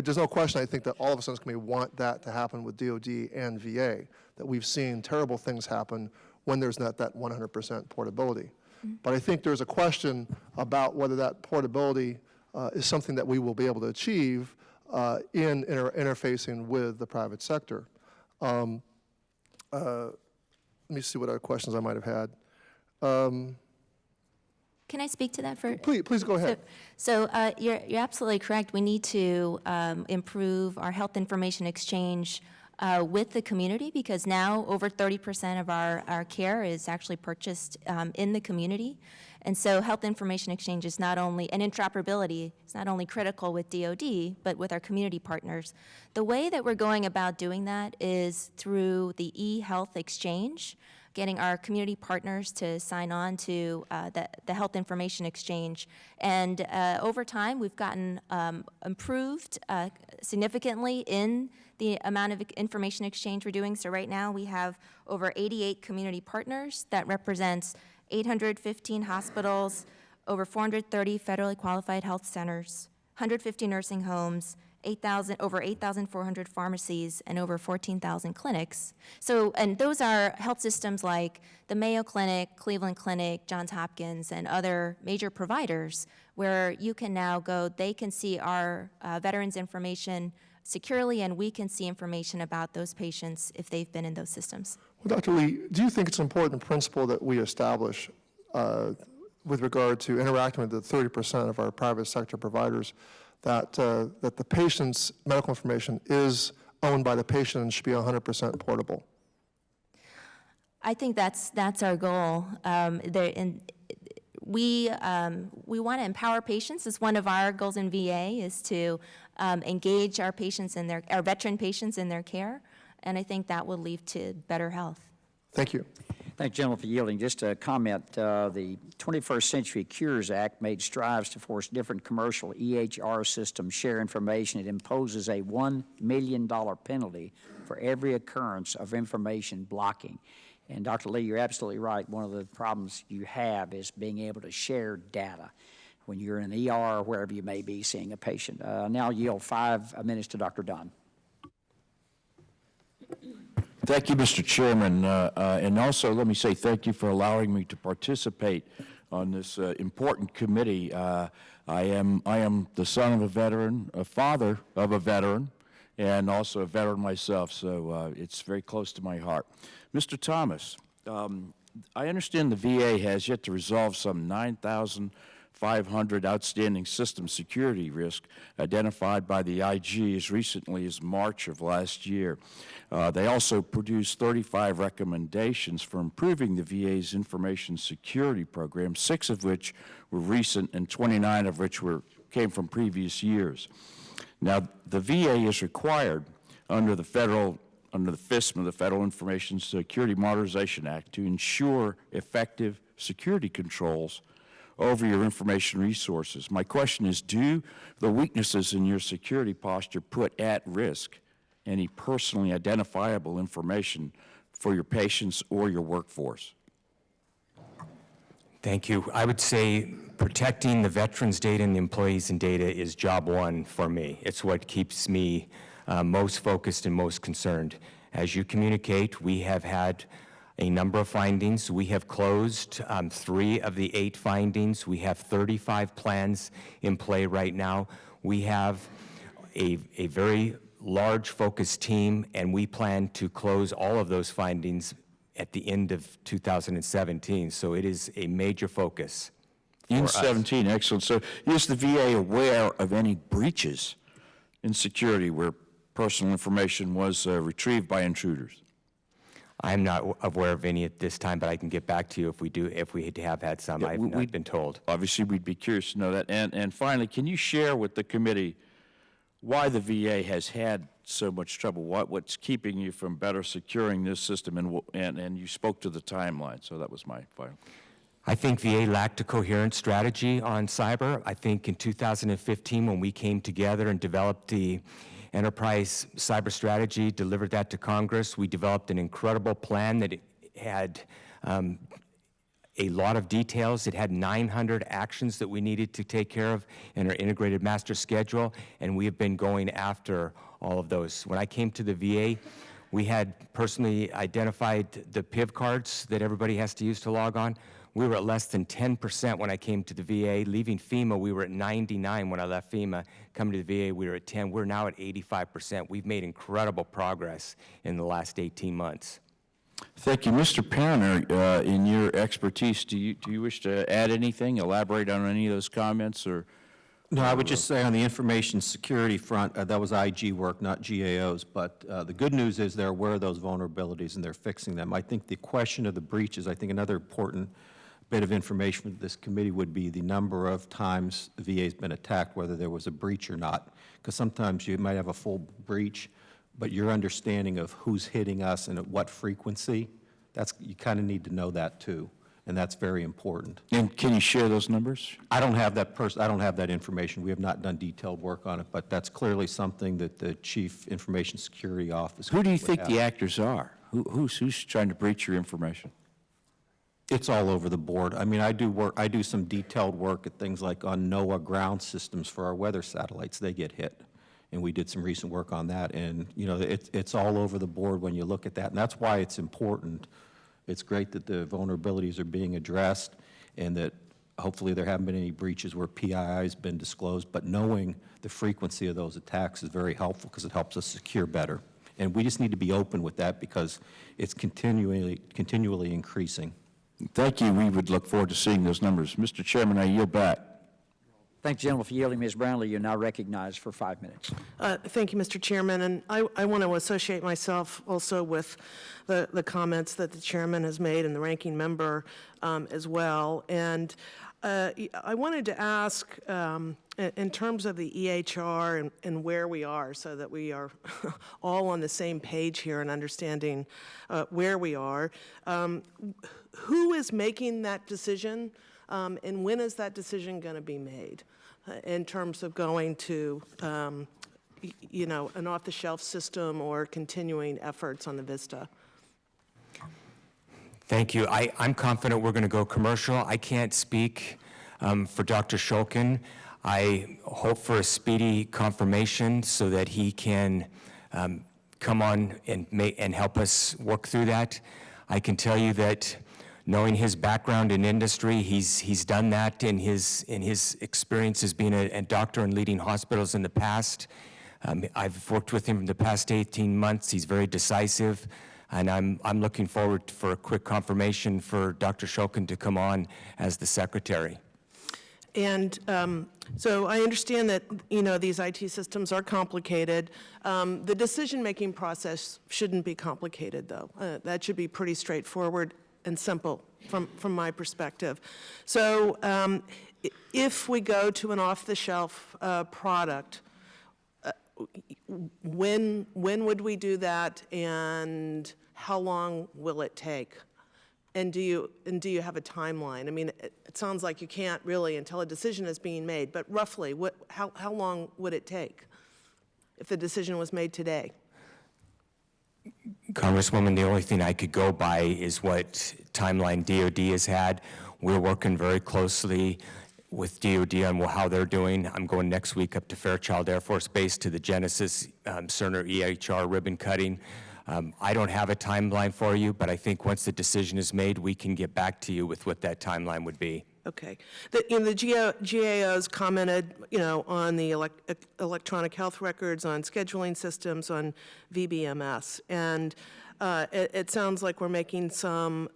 Speaker 7: There's no question, I think, that all of us in this committee want that to happen with DOD and VA, that we've seen terrible things happen when there's not that 100% portability. But I think there's a question about whether that portability is something that we will be able to achieve in interfacing with the private sector. Let me see what other questions I might have had.
Speaker 8: Can I speak to that for?
Speaker 7: Please go ahead.
Speaker 8: So you're absolutely correct. We need to improve our health information exchange with the community, because now over 30% of our care is actually purchased in the community. And so health information exchange is not only, and interoperability is not only critical with DOD, but with our community partners. The way that we're going about doing that is through the eHealth exchange, getting our community partners to sign on to the health information exchange. And over time, we've gotten improved significantly in the amount of information exchange we're doing. So right now, we have over 88 community partners that represents 815 hospitals, over 430 federally qualified health centers, 150 nursing homes, over 8,400 pharmacies, and over 14,000 clinics. So, and those are health systems like the Mayo Clinic, Cleveland Clinic, Johns Hopkins, and other major providers, where you can now go, they can see our veterans information securely, and we can see information about those patients if they've been in those systems.
Speaker 7: Well, Dr. Lee, do you think it's an important principle that we establish with regard to interacting with the 30% of our private sector providers, that the patient's medical information is owned by the patient and should be 100% portable?
Speaker 8: I think that's our goal. We want to empower patients. It's one of our goals in VA, is to engage our patients in our veteran patients in their care, and I think that will lead to better health.
Speaker 7: Thank you.
Speaker 1: Thank you, gentlemen, for yielding. Just a comment, the 21st Century Cures Act made strides to force different commercial EHR systems share information. It imposes a $1 million penalty for every occurrence of information blocking. And Dr. Lee, you're absolutely right. One of the problems you have is being able to share data when you're in an ER or wherever you may be seeing a patient. Now I'll yield 5 minutes to Dr. Dunn.
Speaker 9: Thank you, Mr. Chairman, and also let me say thank you for allowing me to participate on this important committee. I am the son of a veteran, a father of a veteran, and also a veteran myself, so it's very close to my heart. Mr. Thomas, I understand the VA has yet to resolve some 9,500 outstanding system security risk identified by the IG as recently as March of last year. They also produced 35 recommendations for improving the VA's information security program, 6 of which were recent and 29 of which came from previous years. Now, the VA is required under the FISMA, the Federal Information Security Modernization Act, to ensure effective security controls over your information resources. My question is, do the weaknesses in your security posture put at risk any personally identifiable information for your patients or your workforce?
Speaker 3: Thank you. I would say protecting the veterans' data and the employees' and data is job one for me. It's what keeps me most focused and most concerned. As you communicate, we have had a number of findings. We have closed 3 of the 8 findings. We have 35 plans in play right now. We have a very large focused team, and we plan to close all of those findings at the end of 2017. So it is a major focus.
Speaker 9: In 17, excellent. So is the VA aware of any breaches in security where personal information was retrieved by intruders?
Speaker 3: I'm not aware of any at this time, but I can get back to you if we have had some.
Speaker 9: Yeah,
Speaker 3: I've not been told.
Speaker 9: Obviously, we'd be curious to know that. And finally, can you share with the committee why the VA has had so much trouble? What's keeping you from better securing this system? And you spoke to the timeline, so that was my final.
Speaker 3: I think VA lacked a coherent strategy on cyber. I think in 2015, when we came together and developed the enterprise cyber strategy, delivered that to Congress, we developed an incredible plan that had a lot of details. It had 900 actions that we needed to take care of in our integrated master schedule, and we have been going after all of those. When I came to the VA, we had personally identified the PIV cards that everybody has to use to log on. We were at less than 10% when I came to the VA. Leaving FEMA, we were at 99 when I left FEMA. Coming to the VA, we were at 10. We're now at 85%. We've made incredible progress in the last 18 months.
Speaker 9: Thank you. Mr. Parner, in your expertise, do you wish to add anything, elaborate on any of those comments, or?
Speaker 4: No, I would just say on the information security front, that was IG work, not GAO's, but the good news is they're aware of those vulnerabilities and they're fixing them. I think the question of the breaches, I think another important bit of information for this committee would be the number of times the VA's been attacked, whether there was a breach or not. Because sometimes you might have a full breach, but your understanding of who's hitting us and at what frequency, you kind of need to know that too, and that's very important.
Speaker 9: And can you share those numbers?
Speaker 4: I don't have that information. We have not done detailed work on it, but that's clearly something that the Chief Information Security Office
Speaker 9: Who do you
Speaker 4: would
Speaker 9: think
Speaker 4: have.
Speaker 9: the actors are? Who's trying to breach your information?
Speaker 4: It's all over the board. I mean, I do some detailed work at things like on NOAA ground systems for our weather satellites. They get hit. And we did some recent work on that. And, you know, it's all over the board when you look at that. And that's why it's important. It's great that the vulnerabilities are being addressed and that hopefully there haven't been any breaches where PII has been disclosed. But knowing the frequency of those attacks is very helpful because it helps us secure better. And we just need to be open with that because it's continually increasing.
Speaker 9: Thank you. We would look forward to seeing those numbers. Mr. Chairman, I yield back.
Speaker 1: Thank you, gentlemen, for yielding. Ms. Brownlee, you're now recognized for 5 minutes.
Speaker 10: Thank you, Mr. Chairman, and I want to associate myself also with the comments that the chairman has made and the ranking member as well. And I wanted to ask, in terms of the EHR and where we are, so that we are all on the same page here and understanding where we are, who is making that decision, and when is that decision going to be made in terms of going to, you know, an off-the-shelf system or continuing efforts on the VISTA?
Speaker 3: Thank you. I'm confident we're going to go commercial. I can't speak for Dr. Shulkin. I hope for a speedy confirmation so that he can come on and help us work through that. I can tell you that knowing his background in industry, he's done that in his experience as being a doctor and leading hospitals in the past. I've worked with him in the past 18 months. He's very decisive, and I'm looking forward for a quick confirmation for Dr. Shulkin to come on as the secretary.
Speaker 10: And so I understand that, you know, these IT systems are complicated. The decision-making process shouldn't be complicated, though. That should be pretty straightforward and simple from my perspective. So if we go to an off-the-shelf product, when would we do that, and how long will it take? And do you have a timeline? I mean, it sounds like you can't really until a decision is being made, but roughly, how long would it take if the decision was made today?
Speaker 3: Congresswoman, the only thing I could go by is what timeline DOD has had. We're working very closely with DOD on how they're doing. I'm going next week up to Fairchild Air Force Base to the Genesis Cerner EHR ribbon cutting. I don't have a timeline for you, but I think once the decision is made, we can get back to you with what that timeline would be.
Speaker 10: Okay. The GAOs commented, you know, on the electronic health records, on scheduling systems, on VBMS. And it sounds like we're making some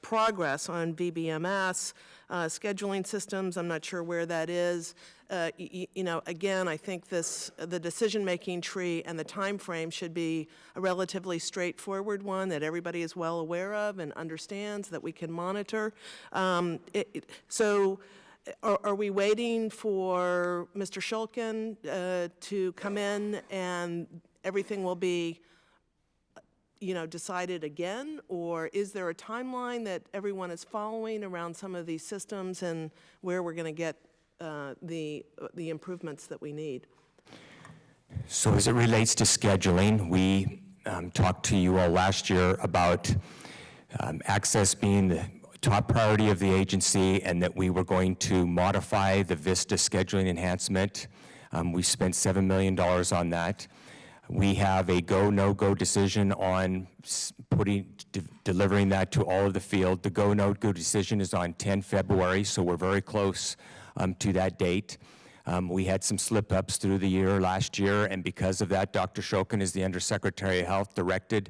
Speaker 10: progress on VBMS, scheduling systems. I'm not sure where that is. You know, again, I think the decision-making tree and the time frame should be a relatively straightforward one that everybody is well aware of and understands, that we can monitor. So are we waiting for Mr. Shulkin to come in and everything will be, decided again? Or is there a timeline that everyone is following around some of these systems and where we're going to get the improvements that we need?
Speaker 3: So as it relates to scheduling, we talked to you all last year about access being the top priority of the agency and that we were going to modify the VISTA scheduling enhancement. We spent $7 million on that. We have a go, no-go decision on delivering that to all of the field. The go, no-go decision is on 10 February, so we're very close to that date. We had some slip-ups through the year last year, and because of that, Dr. Shokin, as the Undersecretary of Health, directed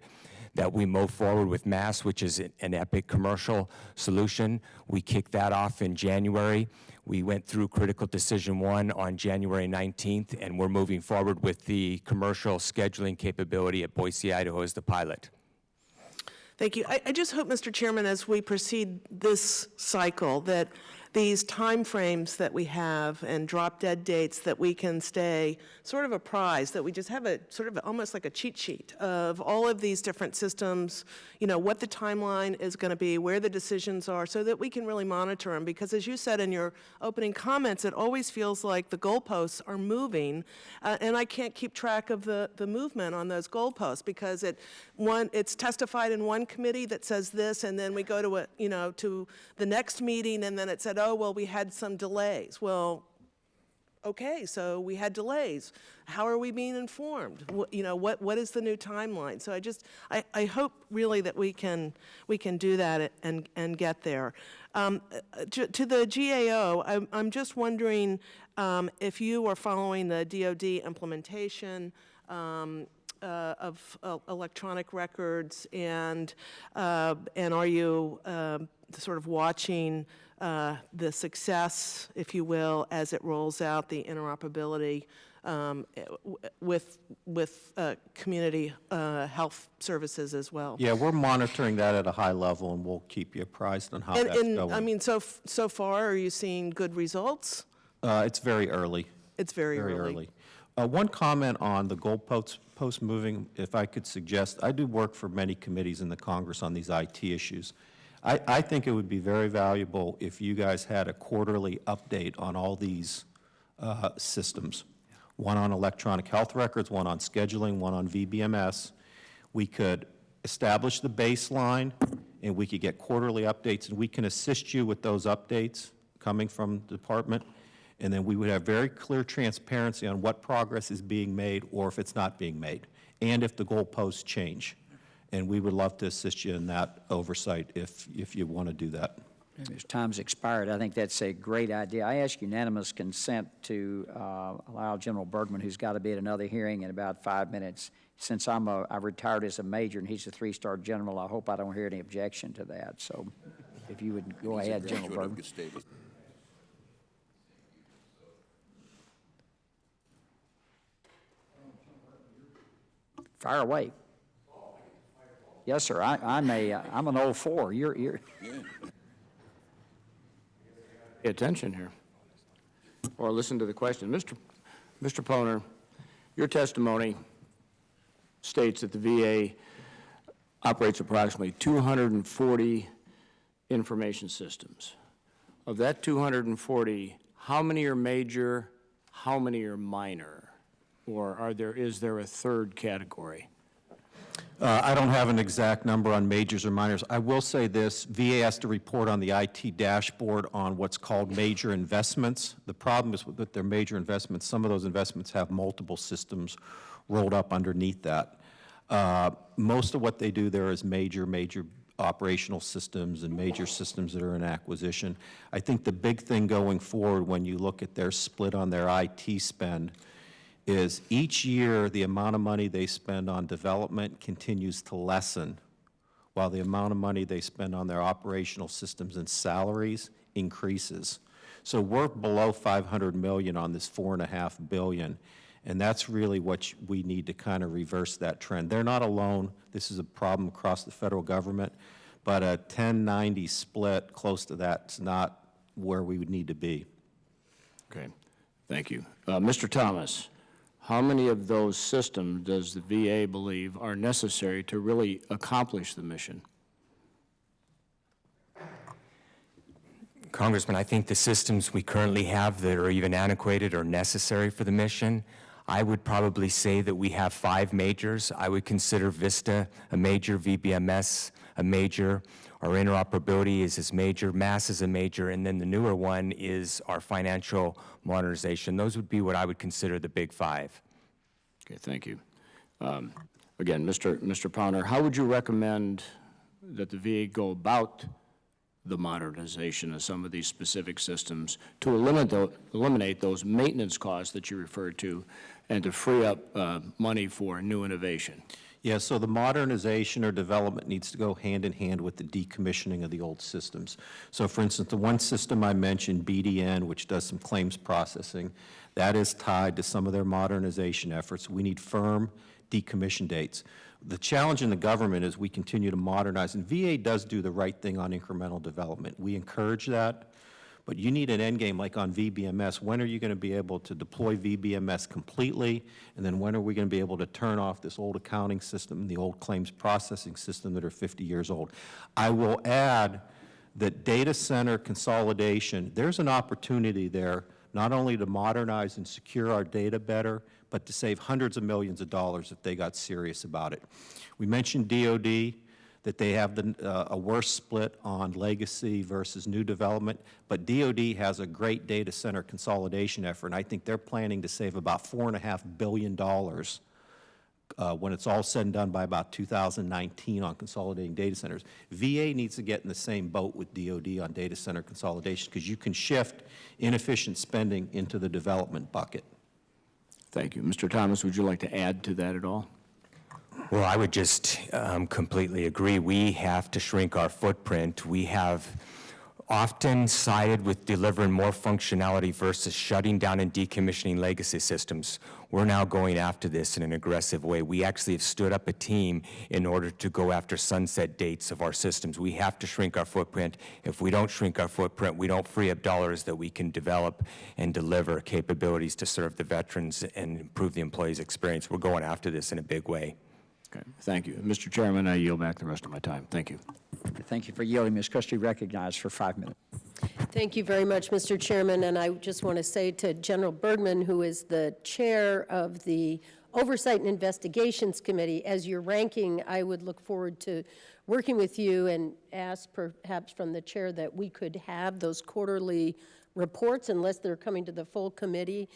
Speaker 3: that we move forward with MASS, which is an EPIC commercial solution. We kicked that off in January. We went through Critical Decision 1 on January 19th, and we're moving forward with the commercial scheduling capability at Boise, Idaho as the pilot.
Speaker 10: Thank you. I just hope, Mr. Chairman, as we proceed this cycle, that these timeframes that we have and drop-dead dates, that we can stay sort of apprised, that we just have a sort of almost like a cheat sheet of all of these different systems, what the timeline is going to be, where the decisions are, so that we can really monitor them. Because as you said in your opening comments, it always feels like the goalposts are moving, and I can't keep track of the movement on those goalposts because it's testified in one committee that says this, and then we go to to the next meeting, and then it said, oh, well, we had some delays. Well, okay, so we had delays. How are we being informed? What is the new timeline? So I hope really that we can do that and get there. To the GAO, I'm just wondering if you are following the DoD implementation of electronic records, and are you sort of watching the success, if you will, as it rolls out the interoperability with community health services as well?
Speaker 4: Yeah, we're monitoring that at a high level, and we'll keep you apprised on how that's going.
Speaker 10: I mean, so far, are you seeing good results?
Speaker 4: It's very early.
Speaker 10: It's very
Speaker 4: early. One comment on the goalpost moving, if I could suggest. I do work for many committees in the Congress on these IT issues. I think it would be very valuable if you guys had a quarterly update on all these systems. One on electronic health records, one on scheduling, one on VBMS. We could establish the baseline, and we could get quarterly updates, and we can assist you with those updates coming from the department. And then we would have very clear transparency on what progress is being made or if it's not being made, and if the goalposts change. And we would love to assist you in that oversight if you want to do that.
Speaker 1: As time's expired, I think that's a great idea. I ask unanimous consent to allow General Bergman, who's got to be at another hearing in about 5 minutes. Since I retired as a major and he's a 3-star general, I hope I don't hear any objection to that. So if you would go ahead, General Bergman. Fire away. Yes, sir. I'm an 04. You're.
Speaker 11: Pay attention here, or listen to the question. Mr. Poner, your testimony states that the VA operates approximately 240 information systems. Of that 240, how many are major, how many are minor? Or is there a third category?
Speaker 4: I don't have an exact number on majors or minors. I will say this, VA has to report on the IT dashboard on what's called major investments. The problem is with their major investments, some of those investments have multiple systems rolled up underneath that. Most of what they do there is major operational systems and major systems that are in acquisition. I think the big thing going forward when you look at their split on their IT spend is each year the amount of money they spend on development continues to lessen, while the amount of money they spend on their operational systems and salaries increases. So we're below $500 million on this $4.5 billion, and that's really what we need to kind of reverse that trend. They're not alone. This is a problem across the federal government, but a 10-90 split close to that's not where we would need to be.
Speaker 11: Okay, thank you. Mr. Thomas, how many of those systems does the VA believe are necessary to really accomplish the mission?
Speaker 3: Congressman, I think the systems we currently have that are even antiquated or necessary for the mission, I would probably say that we have 5 majors. I would consider VISTA a major, VBMS a major, our interoperability is as major, MAS is a major, and then the newer one is our financial modernization. Those would be what I would consider the big 5.
Speaker 11: Okay, thank you. Again, Mr. Powner, how would you recommend that the VA go about the modernization of some of these specific systems to eliminate those maintenance costs that you referred to and to free up money for new innovation?
Speaker 4: Yeah, so the modernization or development needs to go hand in hand with the decommissioning of the old systems. So for instance, the one system I mentioned, BDN, which does some claims processing, that is tied to some of their modernization efforts. We need firm decommission dates. The challenge in the government is we continue to modernize, and VA does do the right thing on incremental development. We encourage that, but you need an end game like on VBMS. When are you going to be able to deploy VBMS completely? And then when are we going to be able to turn off this old accounting system, the old claims processing system that are 50 years old? I will add that data center consolidation, there's an opportunity there not only to modernize and secure our data better, but to save hundreds of millions of dollars if they got serious about it. We mentioned DOD, that they have a worse split on legacy versus new development, but DOD has a great data center consolidation effort, and I think they're planning to save about $4.5 billion when it's all said and done by about 2019 on consolidating data centers. VA needs to get in the same boat with DOD on data center consolidation because you can shift inefficient spending into the development bucket.
Speaker 11: Thank you. Mr. Thomas, would you like to add to that at all?
Speaker 3: Well, I would just completely agree. We have to shrink our footprint. We have often sided with delivering more functionality versus shutting down and decommissioning legacy systems. We're now going after this in an aggressive way. We actually have stood up a team in order to go after sunset dates of our systems. We have to shrink our footprint. If we don't shrink our footprint, we don't free up dollars that we can develop and deliver capabilities to serve the veterans and improve the employees' experience. We're going after this in a big way.
Speaker 11: Okay, thank you. Mr. Chairman, I yield back the rest of my time. Thank you.
Speaker 1: Thank you for yielding. Ms. Christie, recognized for 5 minutes.
Speaker 12: Thank you very much, Mr. Chairman, and I just want to say to General Bergman, who is the chair of the Oversight and Investigations Committee, as your ranking, I would look forward to working with you and ask perhaps from the chair that we could have those quarterly reports unless they're coming to the full committee.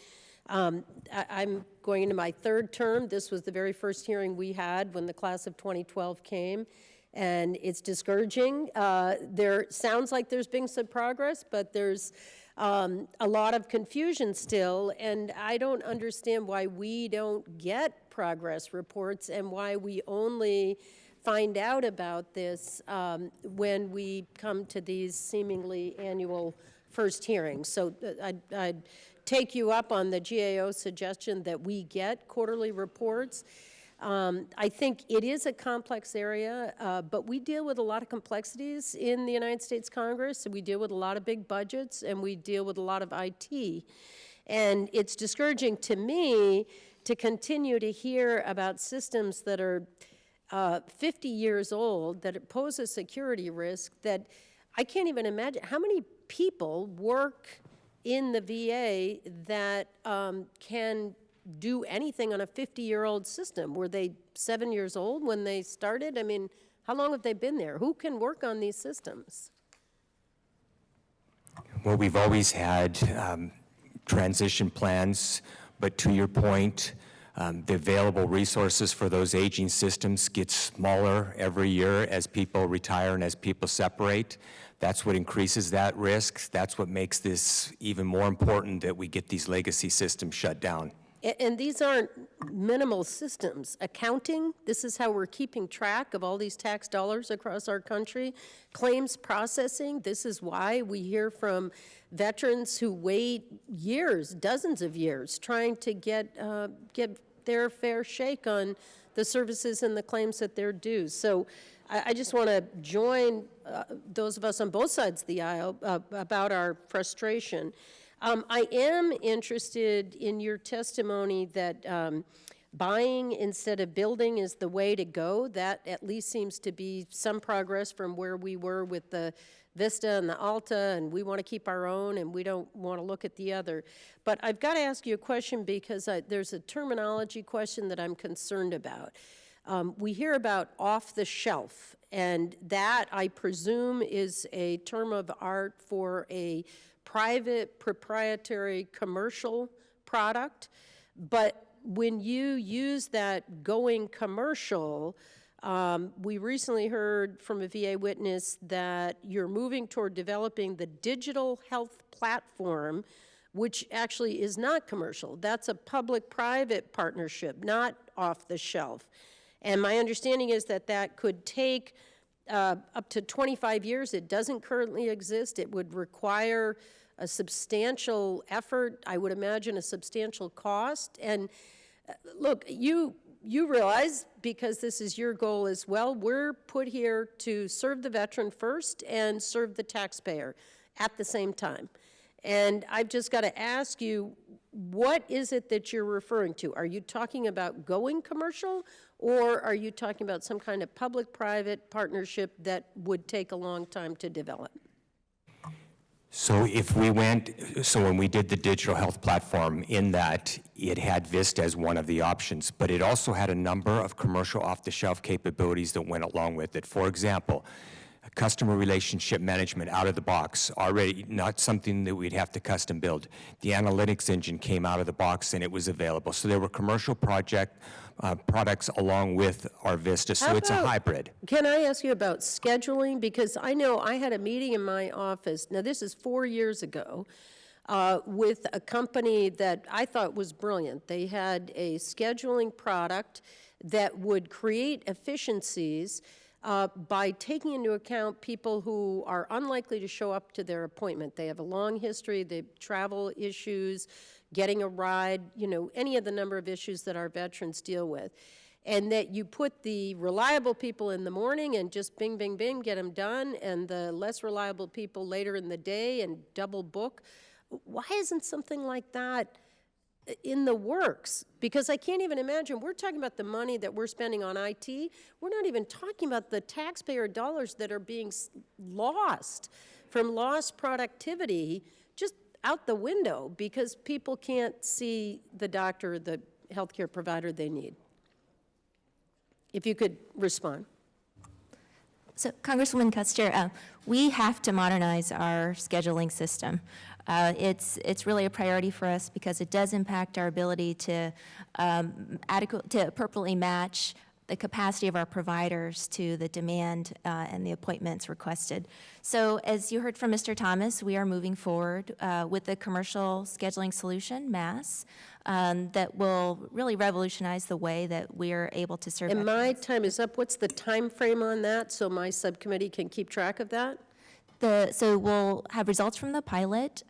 Speaker 12: I'm going into my 3rd term. This was the very first hearing we had when the class of 2012 came, and it's discouraging. There sounds like there's been some progress, but there's a lot of confusion still, and I don't understand why we don't get progress reports and why we only find out about this when we come to these seemingly annual first hearings. So I'd take you up on the GAO suggestion that we get quarterly reports. I think it is a complex area, but we deal with a lot of complexities in the United States Congress. We deal with a lot of big budgets, and we deal with a lot of IT. And it's discouraging to me to continue to hear about systems that are 50 years old, that pose a security risk that I can't even imagine. How many people work in the VA that can do anything on a 50-year-old system? Were they 7 years old when they started? I mean, how long have they been there? Who can work on these systems?
Speaker 3: Well, we've always had transition plans, but to your point, the available resources for those aging systems get smaller every year as people retire and as people separate. That's what increases that risk. That's what makes this even more important that we get these legacy systems shut down.
Speaker 12: And these aren't minimal systems. Accounting, this is how we're keeping track of all these tax dollars across our country. Claims processing, this is why we hear from veterans who wait years, dozens of years, trying to get their fair shake on the services and the claims that they're due. So I just want to join those of us on both sides of the aisle about our frustration. I am interested in your testimony that buying instead of building is the way to go. That at least seems to be some progress from where we were with the Vista and the Alta, and we want to keep our own, and we don't want to look at the other. But I've got to ask you a question because there's a terminology question that I'm concerned about. We hear about off the shelf, and that, I presume, is a term of art for a private, proprietary, commercial product. But when you use that going commercial, we recently heard from a VA witness that you're moving toward developing the digital health platform, which actually is not commercial. That's a public-private partnership, not off the shelf. And my understanding is that that could take up to 25 years. It doesn't currently exist. It would require a substantial effort, I would imagine a substantial cost. And look, you realize, because this is your goal as well, we're put here to serve the veteran first and serve the taxpayer at the same time. And I've just got to ask you, what is it that you're referring to? Are you talking about going commercial, or are you talking about some kind of public-private partnership that would take a long time to develop?
Speaker 3: So when we did the digital health platform, in that it had Vista as one of the options, but it also had a number of commercial off-the-shelf capabilities that went along with it. For example, customer relationship management out of the box, already not something that we'd have to custom build. The analytics engine came out of the box and it was available. So there were commercial products along with our Vista, so it's a hybrid.
Speaker 12: Can I ask you about scheduling? Because I know I had a meeting in my office, now this is 4 years ago, with a company that I thought was brilliant. They had a scheduling product that would create efficiencies by taking into account people who are unlikely to show up to their appointment. They have a long history, they have travel issues, getting a ride, you know, any of the number of issues that our veterans deal with. And that you put the reliable people in the morning and just bing, bing, bing, get them done, and the less reliable people later in the day and double book. Why isn't something like that in the works? Because I can't even imagine, we're talking about the money that we're spending on IT. We're not even talking about the taxpayer dollars that are being lost from lost productivity just out the window because people can't see the doctor, the healthcare provider they need. If you could respond.
Speaker 8: So, Congresswoman Custer, we have to modernize our scheduling system. It's really a priority for us because it does impact our ability to appropriately match the capacity of our providers to the demand and the appointments requested. So as you heard from Mr. Thomas, we are moving forward with the commercial scheduling solution, MASS, that will really revolutionize the way that we are able to serve.
Speaker 12: And my time is up. What's the time frame on that so my subcommittee can keep track of that?
Speaker 8: So we'll have results from the pilot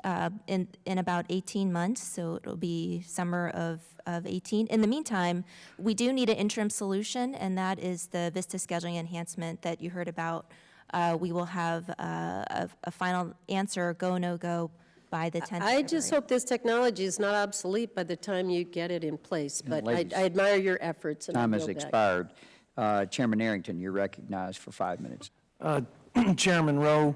Speaker 8: in about 18 months, so it'll be summer of 18. In the meantime, we do need an interim solution, and that is the Vista scheduling enhancement that you heard about. We will have a final answer, go, no go, by the 10th.
Speaker 12: I just hope this technology is not obsolete by the time you get it in place, but I admire your efforts. And
Speaker 1: Time has expired. Chairman Arrington, you're recognized for 5 minutes.
Speaker 13: Chairman Rowe,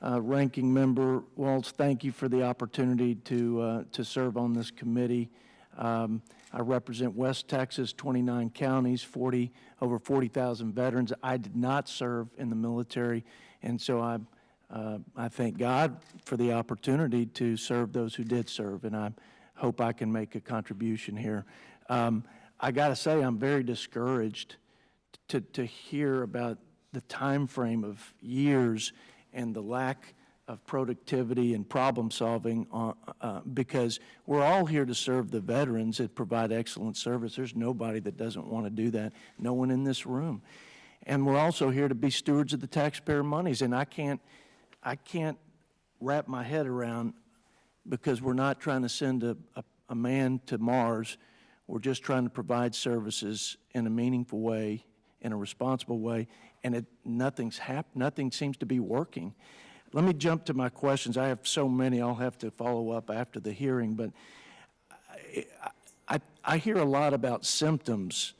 Speaker 13: Ranking Member Waltz, thank you for the opportunity to serve on this committee. I represent West Texas, 29 counties, over 40,000 veterans. I did not serve in the military, and so I thank God for the opportunity to serve those who did serve, and I hope I can make a contribution here. I got to say, I'm very discouraged to hear about the time frame of years and the lack of productivity and problem solving because we're all here to serve the veterans that provide excellent service. There's nobody that doesn't want to do that, no one in this room. And we're also here to be stewards of the taxpayer monies, and I can't wrap my head around, because we're not trying to send a man to Mars, we're just trying to provide services in a meaningful way, in a responsible way, and nothing seems to be working. let me jump to my questions. I have so many, I'll have to follow up after the hearing, but I hear a lot about symptoms,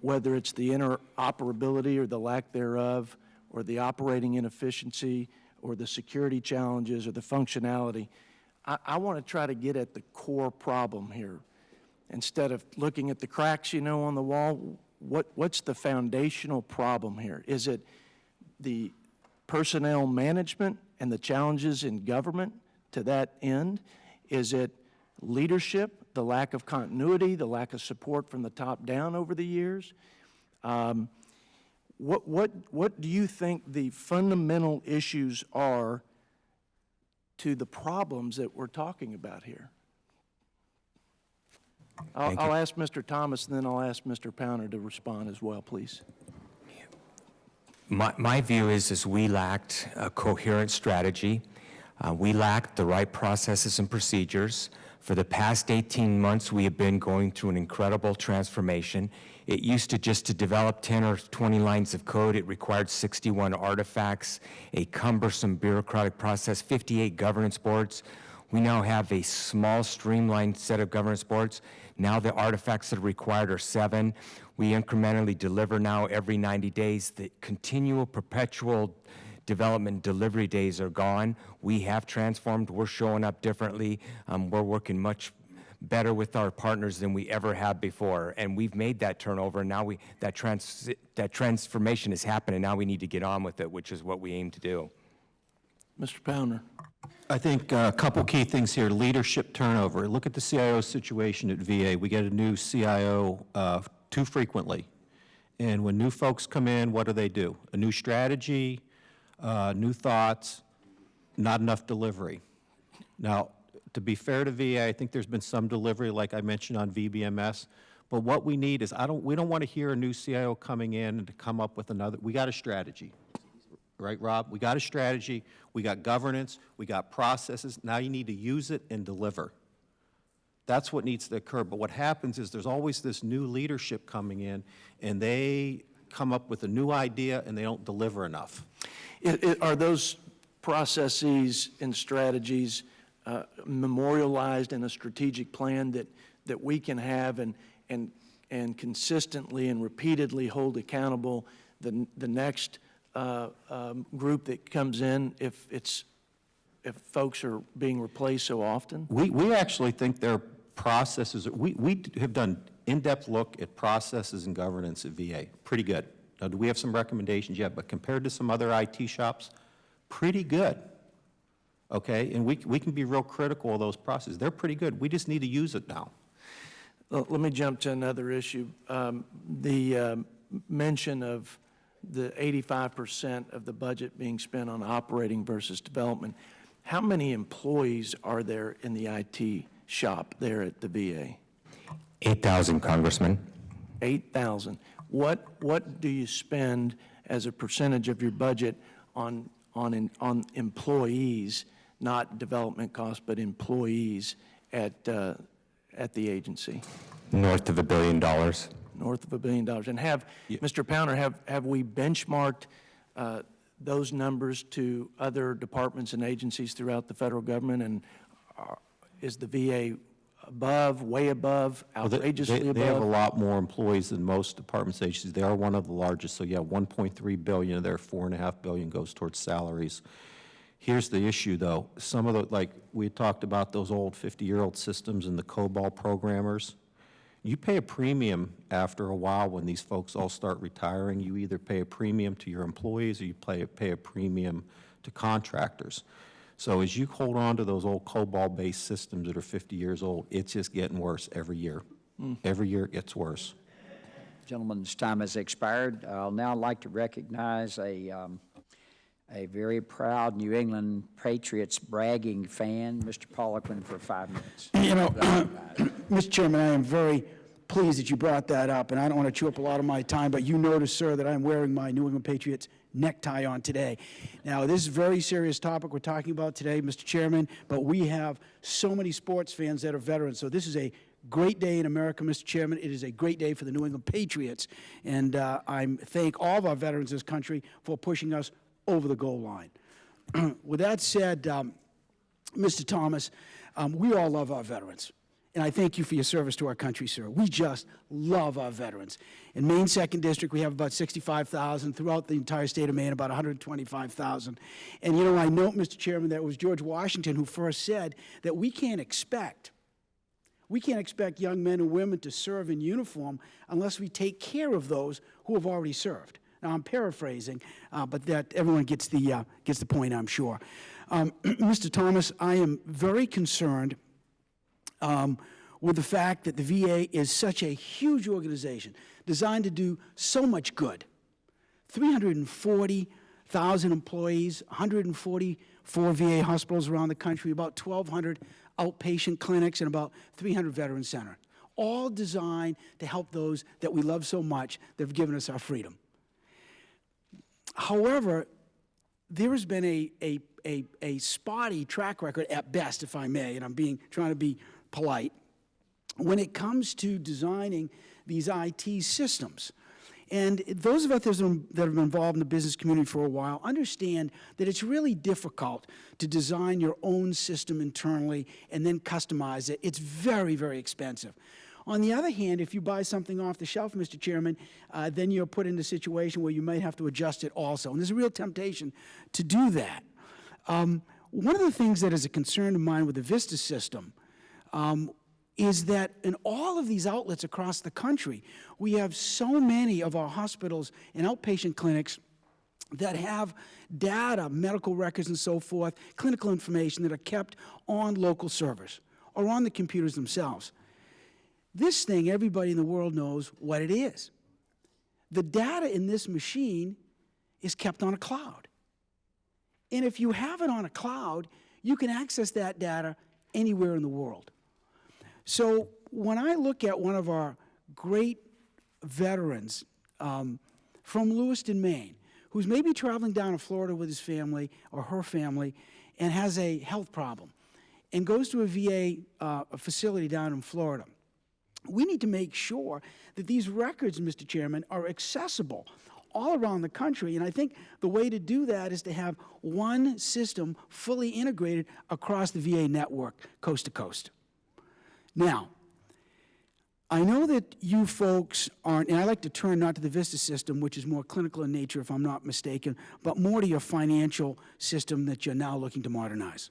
Speaker 13: whether it's the interoperability or the lack thereof, or the operating inefficiency, or the security challenges, or the functionality. I want to try to get at the core problem here. Instead of looking at the cracks, you know, on the wall, what's the foundational problem here? Is it the personnel management and the challenges in government to that end? Is it leadership, the lack of continuity, the lack of support from the top down over the years? What do you think the fundamental issues are to the problems that we're talking about here? I'll ask Mr. Thomas, and then I'll ask Mr. Powner to respond as well, please.
Speaker 3: My view is we lacked a coherent strategy. We lacked the right processes and procedures. For the past 18 months, we have been going through an incredible transformation. It used to just to develop 10 or 20 lines of code, it required 61 artifacts, a cumbersome bureaucratic process, 58 governance boards. We now have a small, streamlined set of governance boards. Now the artifacts that are required are 7. We incrementally deliver now every 90 days. The continual, perpetual development delivery days are gone. We have transformed. We're showing up differently. We're working much better with our partners than we ever have before. And we've made that turnover. Now that transformation is happening. Now we need to get on with it, which is what we aim to do.
Speaker 13: Mr. Powner.
Speaker 4: I think a couple key things here. Leadership turnover. Look at the CIO situation at VA. We get a new CIO too frequently. And when new folks come in, what do? A new strategy, new thoughts, not enough delivery. Now, to be fair to VA, I think there's been some delivery, like I mentioned on VBMS. But what we need is, we don't want to hear a new CIO coming in and to come up with another. We got a strategy. Right, Rob? We got a strategy, we got governance, we got processes. Now you need to use it and deliver. That's what needs to occur. But what happens is there's always this new leadership coming in, and they come up with a new idea, and they don't deliver enough.
Speaker 13: Are those processes and strategies memorialized in a strategic plan that we can have and consistently and repeatedly hold accountable the next group that comes in if folks are being replaced so often?
Speaker 4: We actually think there are processes. We have done in-depth look at processes and governance at VA. Pretty good. Now, do we have some recommendations yet? But compared to some other IT shops, pretty good. Okay? And we can be real critical of those processes. They're pretty good. We just need to use it now.
Speaker 13: Well, let me jump to another issue. The mention of the 85% of the budget being spent on operating versus development. How many employees are there in the IT shop there at the VA?
Speaker 3: 8,000, Congressman.
Speaker 13: 8,000. What do you spend as a percentage of your budget on employees, not development costs, but employees at the agency?
Speaker 3: North of $1 billion.
Speaker 13: North of $1 billion. And Mr. Powner, have we benchmarked those numbers to other departments and agencies throughout the federal government? And is the VA above, way above, outrageously above?
Speaker 4: They have a lot more employees than most departments and agencies. They are one of the largest. So yeah, $1.3 billion of their $4.5 billion goes towards salaries. Here's the issue, though. Some of the, like we talked about those old 50-year-old systems and the COBOL programmers. You pay a premium after a while when these folks all start retiring. You either pay a premium to your employees or you pay a premium to contractors. So as you hold on to those old COBOL-based systems that are 50 years old, it's just getting worse every year. Every year it gets worse.
Speaker 1: Gentleman's time has expired. I'll now like to recognize a very proud New England Patriots bragging fan, Mr. Poliquin, for 5 minutes.
Speaker 14: You know, Mr. Chairman, I am very pleased that you brought that up, and I don't want to chew up a lot of my time, but you notice, sir, that I'm wearing my New England Patriots necktie on today. Now, this is a very serious topic we're talking about today, Mr. Chairman, but we have so many sports fans that are veterans, so this is a great day in America, Mr. Chairman. It is a great day for the New England Patriots, and I thank all of our veterans in this country for pushing us over the goal line. With that said, Mr. Thomas, we all love our veterans. And I thank you for your service to our country, sir. We just love our veterans. In Maine 2nd District, we have about 65,000. Throughout the entire state of Maine, about 125,000. And, you know, I note, Mr. Chairman, that it was George Washington who first said that we can't expect young men and women to serve in uniform unless we take care of those who have already served. Now, I'm paraphrasing, but that everyone gets the point, I'm sure. Mr. Thomas, I am very concerned with the fact that the VA is such a huge organization designed to do so much good. 340,000 employees, 144 VA hospitals around the country, about 1,200 outpatient clinics, and about 300 veteran centers, all designed to help those that we love so much that have given us our freedom. However, there has been a spotty track record at best, if I may, and I'm trying to be polite, when it comes to designing these IT systems. And those of us that have been involved in the business community for a while understand that it's really difficult to design your own system internally and then customize it. It's very, very expensive. On the other hand, if you buy something off the shelf, Mr. Chairman, then you're put in a situation where you might have to adjust it also. And there's a real temptation to do that. One of the things that is a concern of mine with the VISTA system is that in all of these outlets across the country, we have so many of our hospitals and outpatient clinics that have data, medical records and so forth, clinical information that are kept on local servers or on the computers themselves. This thing, everybody in the world knows what it is. The data in this machine is kept on a cloud. And if you have it on a cloud, you can access that data anywhere in the world. So when I look at one of our great veterans from Lewiston, Maine, who's maybe traveling down to Florida with his family or her family and has a health problem and goes to a VA facility down in Florida, we need to make sure that these records, Mr. Chairman, are accessible all around the country. And I think the way to do that is to have one system fully integrated across the VA network, coast to coast. Now, I know that you folks aren't, and I like to turn not to the VISTA system, which is more clinical in nature, if I'm not mistaken, but more to your financial system that you're now looking to modernize.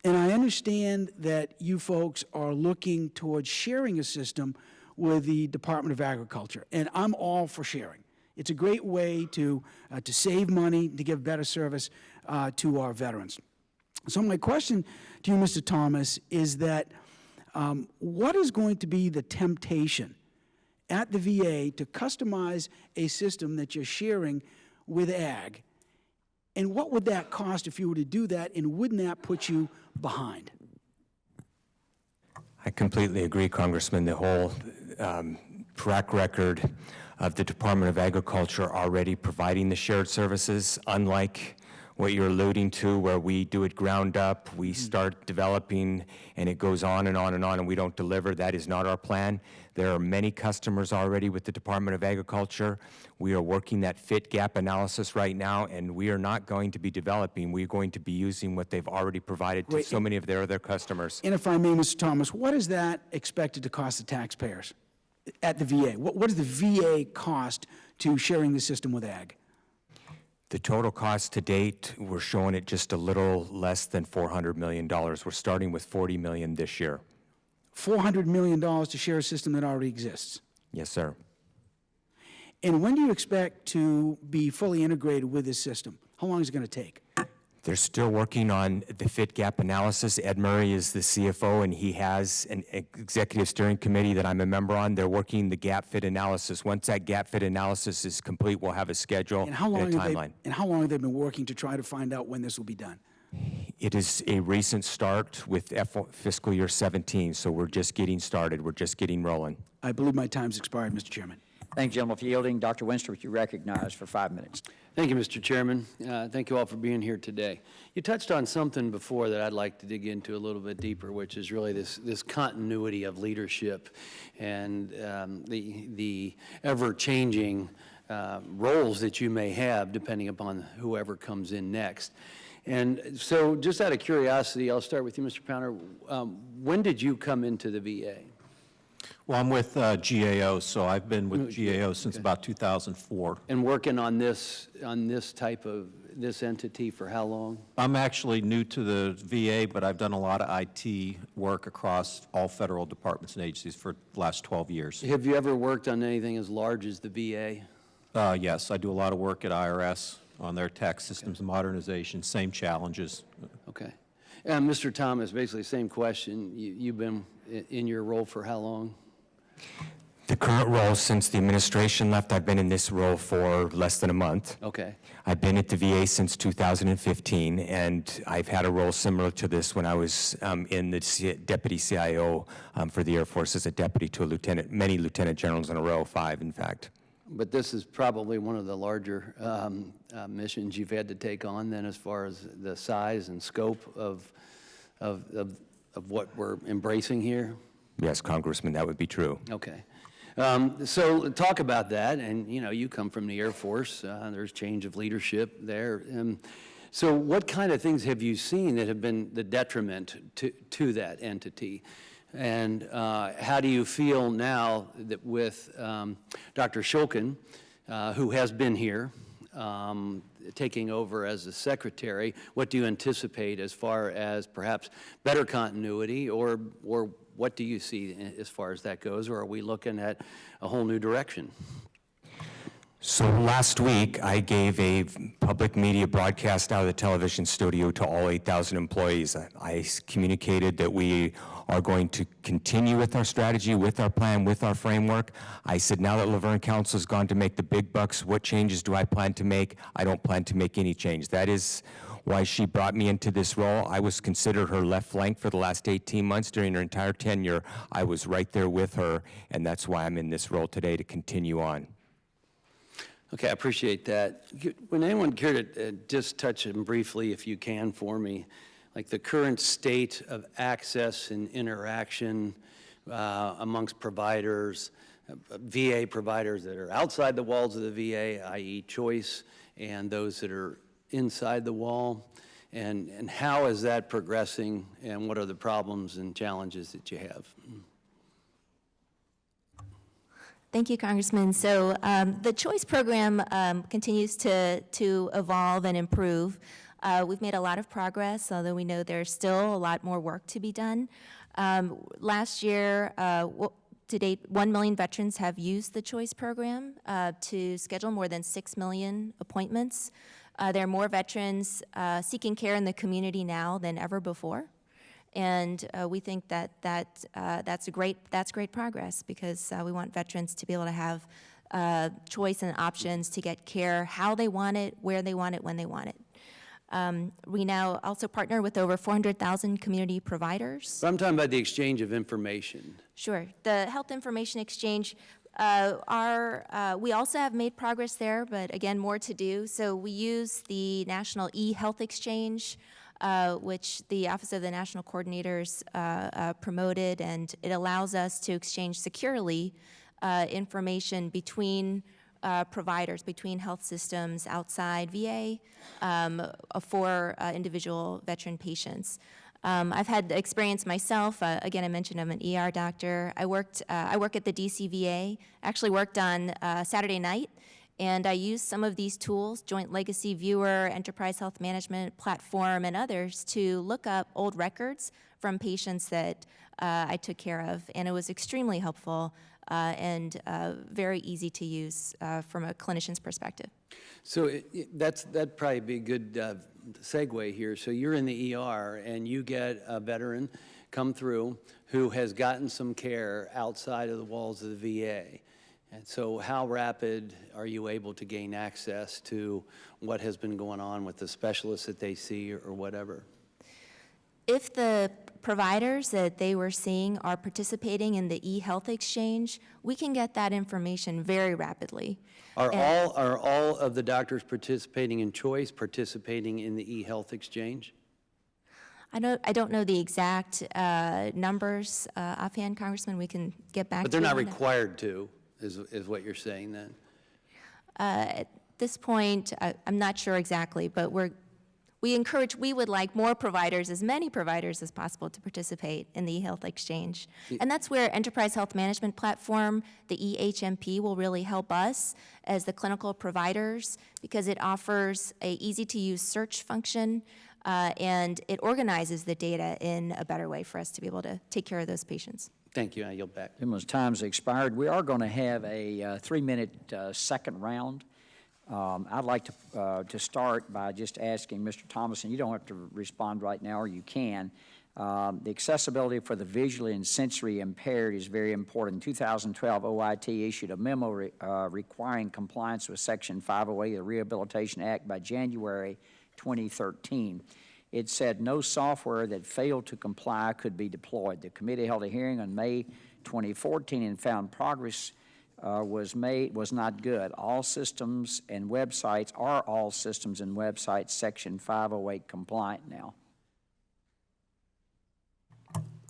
Speaker 14: And I understand that you folks are looking towards sharing a system with the Department of Agriculture, and I'm all for sharing. It's a great way to save money, to give better service to our veterans. So my question to you, Mr. Thomas, is that what is going to be the temptation at the VA to customize a system that you're sharing with Ag? And what would that cost if you were to do that, and wouldn't that put you behind?
Speaker 3: I completely agree, Congressman. The whole track record of the Department of Agriculture already providing the shared services, unlike what you're alluding to, where we do it ground up, we start developing, and it goes on and on and on, and we don't deliver. That is not our plan. There are many customers already with the Department of Agriculture. We are working that fit gap analysis right now, and we are not going to be developing. We're going to be using what they've already provided to so many of their other customers.
Speaker 14: And if I may, Mr. Thomas, what is that expected to cost the taxpayers at the VA? What is the VA cost to sharing the system with Ag?
Speaker 3: The total cost to date, we're showing it just a little less than $400 million. We're starting with $40 million this year.
Speaker 14: $400 million to share a system that already exists?
Speaker 3: Yes, sir.
Speaker 14: And when do you expect to be fully integrated with this system? How long is it going to take?
Speaker 3: They're still working on the fit gap analysis. Ed Murray is the CFO, and he has an executive steering committee that I'm a member on. They're working the gap fit analysis. Once that gap fit analysis is complete, we'll have a schedule and a timeline.
Speaker 14: And how long have they been working to try to find out when this will be done?
Speaker 3: It is a recent start with fiscal year 17, so we're just getting started. We're just getting rolling.
Speaker 14: I believe my time's expired, Mr. Chairman.
Speaker 1: Thank you, gentlemen, for yielding. Dr. Winstrup, you recognized for 5 minutes.
Speaker 15: Thank you, Mr. Chairman. Thank you all for being here today. You touched on something before that I'd like to dig into a little bit deeper, which is really this continuity of leadership and the ever-changing roles that you may have depending upon whoever comes in next. And so just out of curiosity, I'll start with you, Mr. Pounder. When did you come into the VA?
Speaker 4: Well, I'm with GAO, so I've been with GAO since about 2004.
Speaker 15: And working on this type of, this entity for how long?
Speaker 4: I'm actually new to the VA, but I've done a lot of IT work across all federal departments and agencies for the last 12 years.
Speaker 15: Have you ever worked on anything as large as the VA?
Speaker 4: Yes, I do a lot of work at IRS on their tax systems modernization, same challenges.
Speaker 15: Okay. And Mr. Thomas, basically same question. You've been in your role for how long?
Speaker 3: The current role, since the administration left, I've been in this role for less than a month.
Speaker 15: Okay.
Speaker 3: I've been at the VA since 2015, and I've had a role similar to this when I was in the deputy CIO for the Air Force as a deputy to a lieutenant, many lieutenant generals in a row, 5 in fact.
Speaker 15: But this is probably one of the larger missions you've had to take on then, as far as the size and scope of what we're embracing here?
Speaker 3: Yes, Congressman, that would be true.
Speaker 15: Okay. So talk about that, and you come from the Air Force, there's change of leadership there. So what kind of things have you seen that have been the detriment to that entity? And how do you feel now that with Dr. Shulkin, who has been here, taking over as the secretary, what do you anticipate as far as perhaps better continuity, or what do you see as far as that goes, or are we looking at a whole new direction?
Speaker 3: So last week, I gave a public media broadcast out of the television studio to all 8,000 employees. I communicated that we are going to continue with our strategy, with our plan, with our framework. I said, now that Laverne Council has gone to make the big bucks, what changes do I plan to make? I don't plan to make any change. That is why she brought me into this role. I was considered her left flank for the last 18 months. During her entire tenure, I was right there with her, and that's why I'm in this role today, to continue on.
Speaker 15: Okay, I appreciate that. Would anyone care to just touch on briefly, if you can, for me, like the current state of access and interaction amongst providers, VA providers that are outside the walls of the VA, i.e. choice, and those that are inside the wall, and how is that progressing, and what are the problems and challenges that you have?
Speaker 8: Thank you, Congressman. So the Choice program continues to evolve and improve. We've made a lot of progress, although we know there's still a lot more work to be done. Last year, to date, 1 million veterans have used the Choice program to schedule more than 6 million appointments. There are more veterans seeking care in the community now than ever before. And we think that's great progress, because we want veterans to be able to have choice and options to get care how they want it, where they want it, when they want it. We now also partner with over 400,000 community providers.
Speaker 15: So I'm talking about the exchange of information.
Speaker 8: Sure. The Health Information Exchange, we also have made progress there, but again, more to do. So we use the National eHealth Exchange, which the Office of the National Coordinators promoted, and it allows us to exchange securely information between providers, between health systems outside VA for individual veteran patients. I've had the experience myself. Again, I mentioned I'm an ER doctor. I work at the DC VA. Actually worked on Saturday night. And I use some of these tools, Joint Legacy Viewer, Enterprise Health Management Platform, and others, to look up old records from patients that I took care of. And it was extremely helpful and very easy to use from a clinician's perspective.
Speaker 15: So that'd probably be a good segue here. So you're in the ER, and you get a veteran come through who has gotten some care outside of the walls of the VA. And so how rapid are you able to gain access to what has been going on with the specialists that they see or whatever?
Speaker 8: If the providers that they were seeing are participating in the eHealth Exchange, we can get that information very rapidly.
Speaker 15: Are all of the doctors participating in Choice participating in the eHealth Exchange?
Speaker 8: I don't know the exact numbers offhand, Congressman. We can get back to you.
Speaker 15: But they're not required to. Is what you're saying then?
Speaker 8: At this point, I'm not sure exactly, but we would like more providers, as many providers as possible, to participate in the eHealth Exchange. And that's where Enterprise Health Management Platform, the EHMP, will really help us as the clinical providers, because it offers a easy-to-use search function, and it organizes the data in a better way for us to be able to take care of those patients.
Speaker 15: Thank you. I yield back.
Speaker 1: Emma's time's expired. We are going to have a 3-minute second round. I'd like to start by just asking Mr. Thomas, and you don't have to respond right now, or you can. The accessibility for the visually and sensory impaired is very important. In 2012, OIT issued a memo requiring compliance with Section 508 of the Rehabilitation Act by January 2013. It said no software that failed to comply could be deployed. The committee held a hearing on May 2014 and found progress was not good. All systems and websites Section 508 compliant now?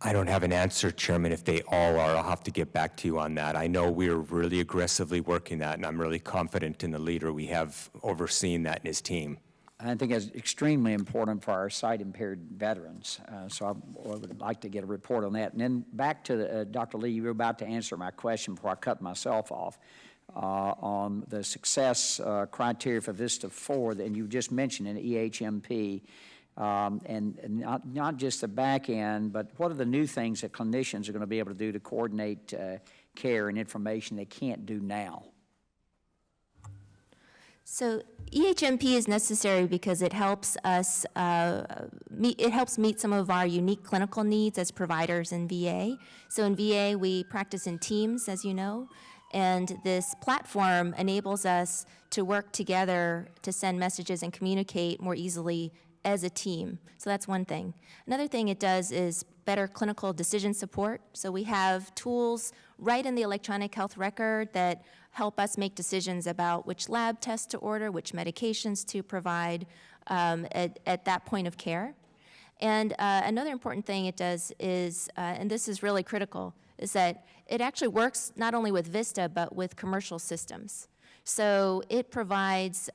Speaker 3: I don't have an answer, Chairman, if they all are. I'll have to get back to you on that. I know we're really aggressively working that, and I'm really confident in the leader we have overseeing that and his team.
Speaker 1: I think it's extremely important for our sight-impaired veterans, so I would like to get a report on that. And then back to Dr. Lee, you were about to answer my question before I cut myself off on the success criteria for Vista 4, and you just mentioned in EHMP, and not just the back end, but what are the new things that clinicians are going to be able to do to coordinate care and information they can't do now?
Speaker 8: So EHMP is necessary because it helps us meet some of our unique clinical needs as providers in VA. So in VA, we practice in teams, as you know, and this platform enables us to work together to send messages and communicate more easily as a team. So that's one thing. Another thing it does is better clinical decision support. So we have tools right in the electronic health record that help us make decisions about which lab tests to order, which medications to provide at that point of care. And another important thing it does is, and this is really critical, is that it actually works not only with Vista, but with commercial systems. So it provides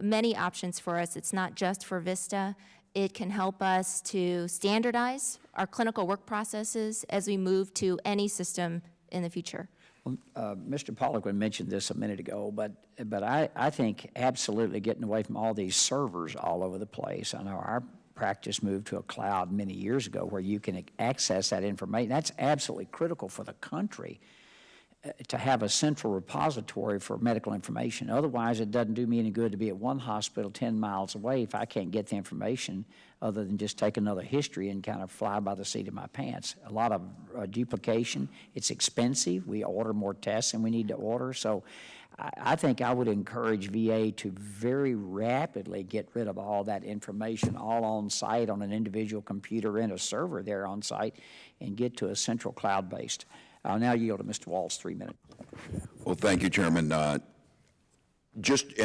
Speaker 8: many options for us. It's not just for Vista. It can help us to standardize our clinical work processes as we move to any system in the future.
Speaker 1: Mr. Poliquin mentioned this a minute ago, but I think absolutely getting away from all these servers all over the place. I know our practice moved to a cloud many years ago where you can access that information. That's absolutely critical for the country to have a central repository for medical information. Otherwise, it doesn't do me any good to be at one hospital 10 miles away if I can't get the information other than just take another history and kind of fly by the seat of my pants. A lot of duplication. It's expensive. We order more tests than we need to order. So I think I would encourage VA to very rapidly get rid of all that information all on site on an individual computer and a server there on site and get to a central cloud-based. I'll now yield to Mr. Waltz, 3 minutes.
Speaker 2: Well, thank you, Chairman. And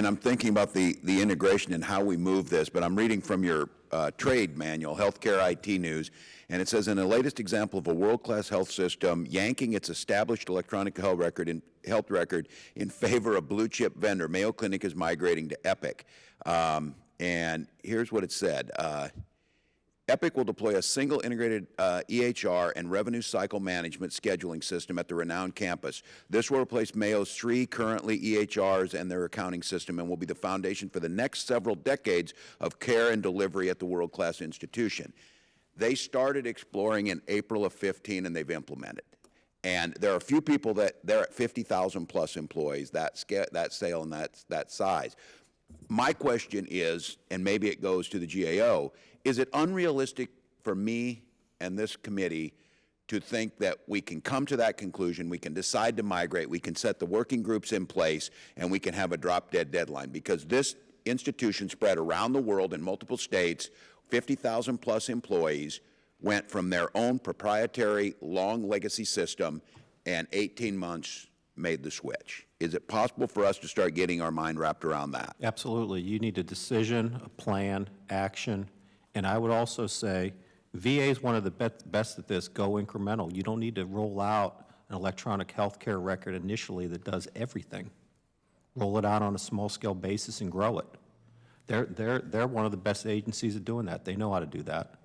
Speaker 2: I'm thinking about the integration and how we move this, but I'm reading from your trade manual, Healthcare IT News, and it says, in the latest example of a world-class health system yanking its established electronic health record in favor of blue-chip vendor, Mayo Clinic is migrating to Epic. And here's what it said. Epic will deploy a single integrated EHR and revenue cycle management scheduling system at the renowned campus. This will replace Mayo's 3 currently EHRs and their accounting system and will be the foundation for the next several decades of care and delivery at the world-class institution. They started exploring in April of 15 and they've implemented. And there are a few people that they're at 50,000 plus employees, that scale and that size. My question is, and maybe it goes to the GAO, is it unrealistic for me and this committee to think that we can come to that conclusion, we can decide to migrate, we can set the working groups in place, and we can have a drop-dead deadline? Because this institution spread around the world in multiple states, 50,000 plus employees, went from their own proprietary long legacy system, and 18 months made the switch. Is it possible for us to start getting our mind wrapped around that?
Speaker 4: Absolutely. You need a decision, a plan, action. And I would also say VA is one of the best at this. Go incremental. You don't need to roll out an electronic health care record initially that does everything. roll it out on a small-scale basis and grow it. They're one of the best agencies at doing that. They know how to do that.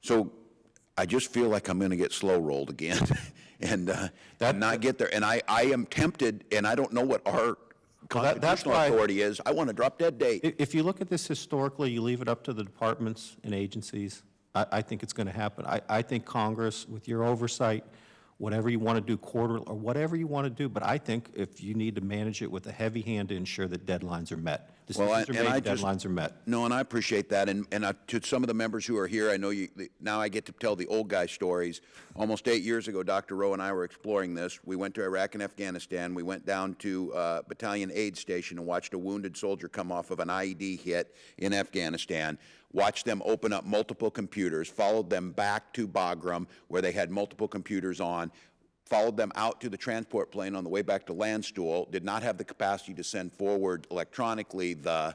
Speaker 2: So I just feel like I'm going to get slow rolled again and not get there. And I am tempted, and I don't know what our constitutional authority is. I want to drop dead date.
Speaker 4: If you look at this historically, you leave it up to the departments and agencies, I think it's going to happen. I think Congress, with your oversight, whatever you want to do quarterly or whatever you want to do, but I think if you need to manage it with a heavy hand to ensure that deadlines are met. Decisions are made, deadlines are met.
Speaker 2: No, and I appreciate that. And to some of the members who are here, I know now I get to tell the old guy stories. Almost 8 years ago, Dr. Rowe and I were exploring this. We went to Iraq and Afghanistan. We went down to Battalion Aid Station and watched a wounded soldier come off of an IED hit in Afghanistan. Watched them open up multiple computers, followed them back to Bagram, where they had multiple computers on, followed them out to the transport plane on the way back to Landstuhl, did not have the capacity to send forward electronically the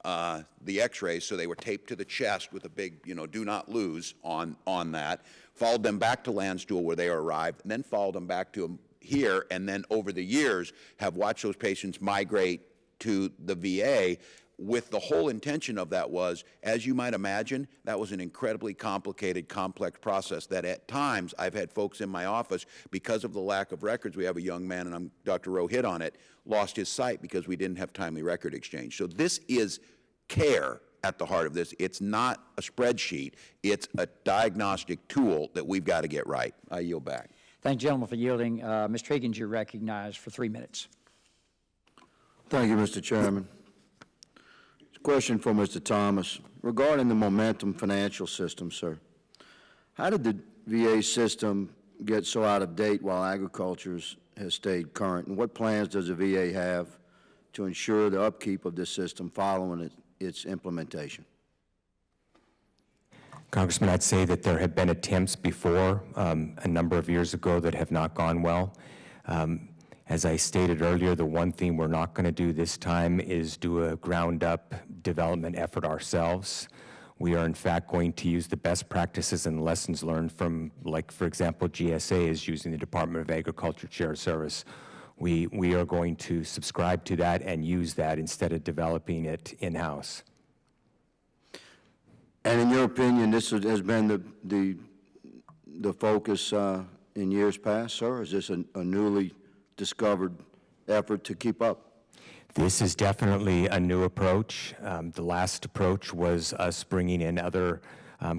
Speaker 2: x-rays, so they were taped to the chest with a big, do not lose on that, followed them back to Landstuhl where they arrived, and then followed them back to here, and then over the years have watched those patients migrate to the VA, with the whole intention of that was, as you might imagine, that was an incredibly complicated, complex process that at times I've had folks in my office, because of the lack of records, we have a young man, and Dr. Rowe hit on it, lost his sight because we didn't have timely record exchange. So this is care at the heart of this. It's not a spreadsheet. It's a diagnostic tool that we've got to get right. I yield back.
Speaker 1: Thank you, gentlemen, for yielding. Mr. Higgins, you're recognized for 3 minutes.
Speaker 16: Thank you, Mr. Chairman. Question for Mr. Thomas. Regarding the Momentum financial system, sir, how did the VA system get so out of date while agriculture has stayed current? And what plans does the VA have to ensure the upkeep of this system following its implementation?
Speaker 3: Congressman, I'd say that there have been attempts before a number of years ago that have not gone well. As I stated earlier, the one thing we're not going to do this time is do a ground-up development effort ourselves. We are, in fact, going to use the best practices and lessons learned from, like, for example, GSA is using the Department of Agriculture Shared Service. We are going to subscribe to that and use that instead of developing it in-house.
Speaker 16: And in your opinion, this has been the focus in years past, sir? Is this a newly discovered effort to keep up?
Speaker 3: This is definitely a new approach. The last approach was us bringing in other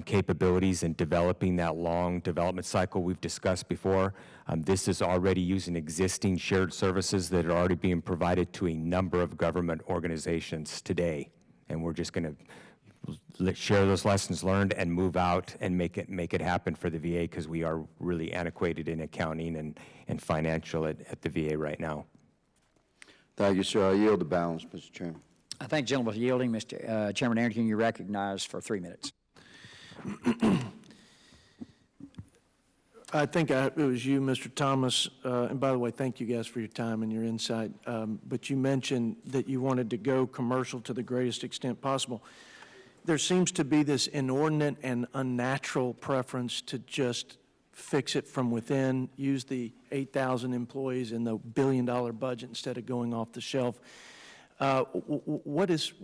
Speaker 3: capabilities and developing that long development cycle we've discussed before. This is already using existing shared services that are already being provided to a number of government organizations today. And we're just going to share those lessons learned and move out and make it happen for the VA, because we are really antiquated in accounting and financial at the VA right now.
Speaker 16: Thank you, sir. I yield the balance, Mr. Chairman.
Speaker 1: I thank the gentleman for yielding. Mr. Chairman Arrington, you're recognized for 3 minutes.
Speaker 13: I think it was you, Mr. Thomas, and by the way, thank you guys for your time and your insight, but you mentioned that you wanted to go commercial to the greatest extent possible. There seems to be this inordinate and unnatural preference to just fix it from within, use the 8,000 employees and the billion-dollar budget instead of going off the shelf. What's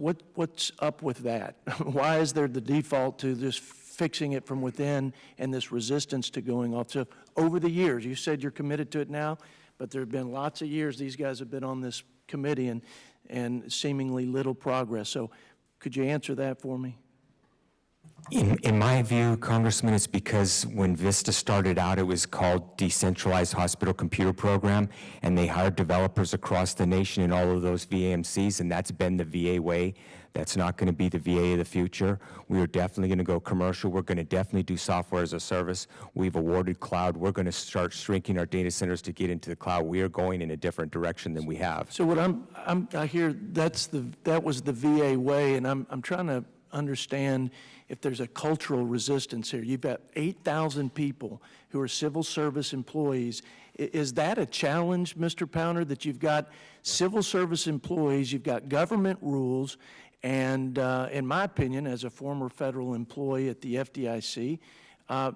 Speaker 13: up with that? Why is there the default to just fixing it from within and this resistance to going off? So over the years, you said you're committed to it now, but there have been lots of years these guys have been on this committee and seemingly little progress. So could you answer that for me?
Speaker 3: In my view, Congressman, it's because when VISTA started out, it was called Decentralized Hospital Computer Program, and they hired developers across the nation in all of those VAMCs, and that's been the VA way. That's not going to be the VA of the future. We are definitely going to go commercial. We're going to definitely do software as a service. We've awarded cloud. We're going to start shrinking our data centers to get into the cloud. We are going in a different direction than we have.
Speaker 13: So what I hear that was the VA way, and I'm trying to understand if there's a cultural resistance here. You've got 8,000 people who are civil service employees. Is that a challenge, Mr. Pounder, that you've got civil service employees, you've got government rules, and in my opinion, as a former federal employee at the FDIC,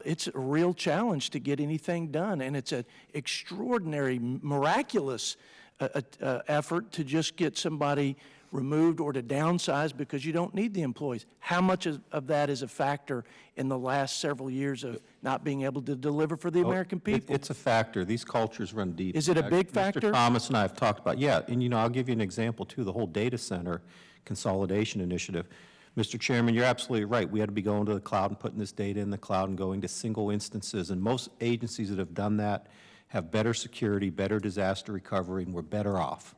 Speaker 13: it's a real challenge to get anything done, and it's an extraordinary, miraculous effort to just get somebody removed or to downsize because you don't need the employees. How much of that is a factor in the last several years of not being able to deliver for the American people?
Speaker 4: It's a factor. These cultures run deep.
Speaker 13: Is it a big factor?
Speaker 4: Mr. Thomas and I have talked about, yeah, and I'll give you an example too, the whole data center consolidation initiative. Mr. Chairman, you're absolutely right. We had to be going to the cloud and putting this data in the cloud and going to single instances, and most agencies that have done that have better security, better disaster recovery, and we're better off.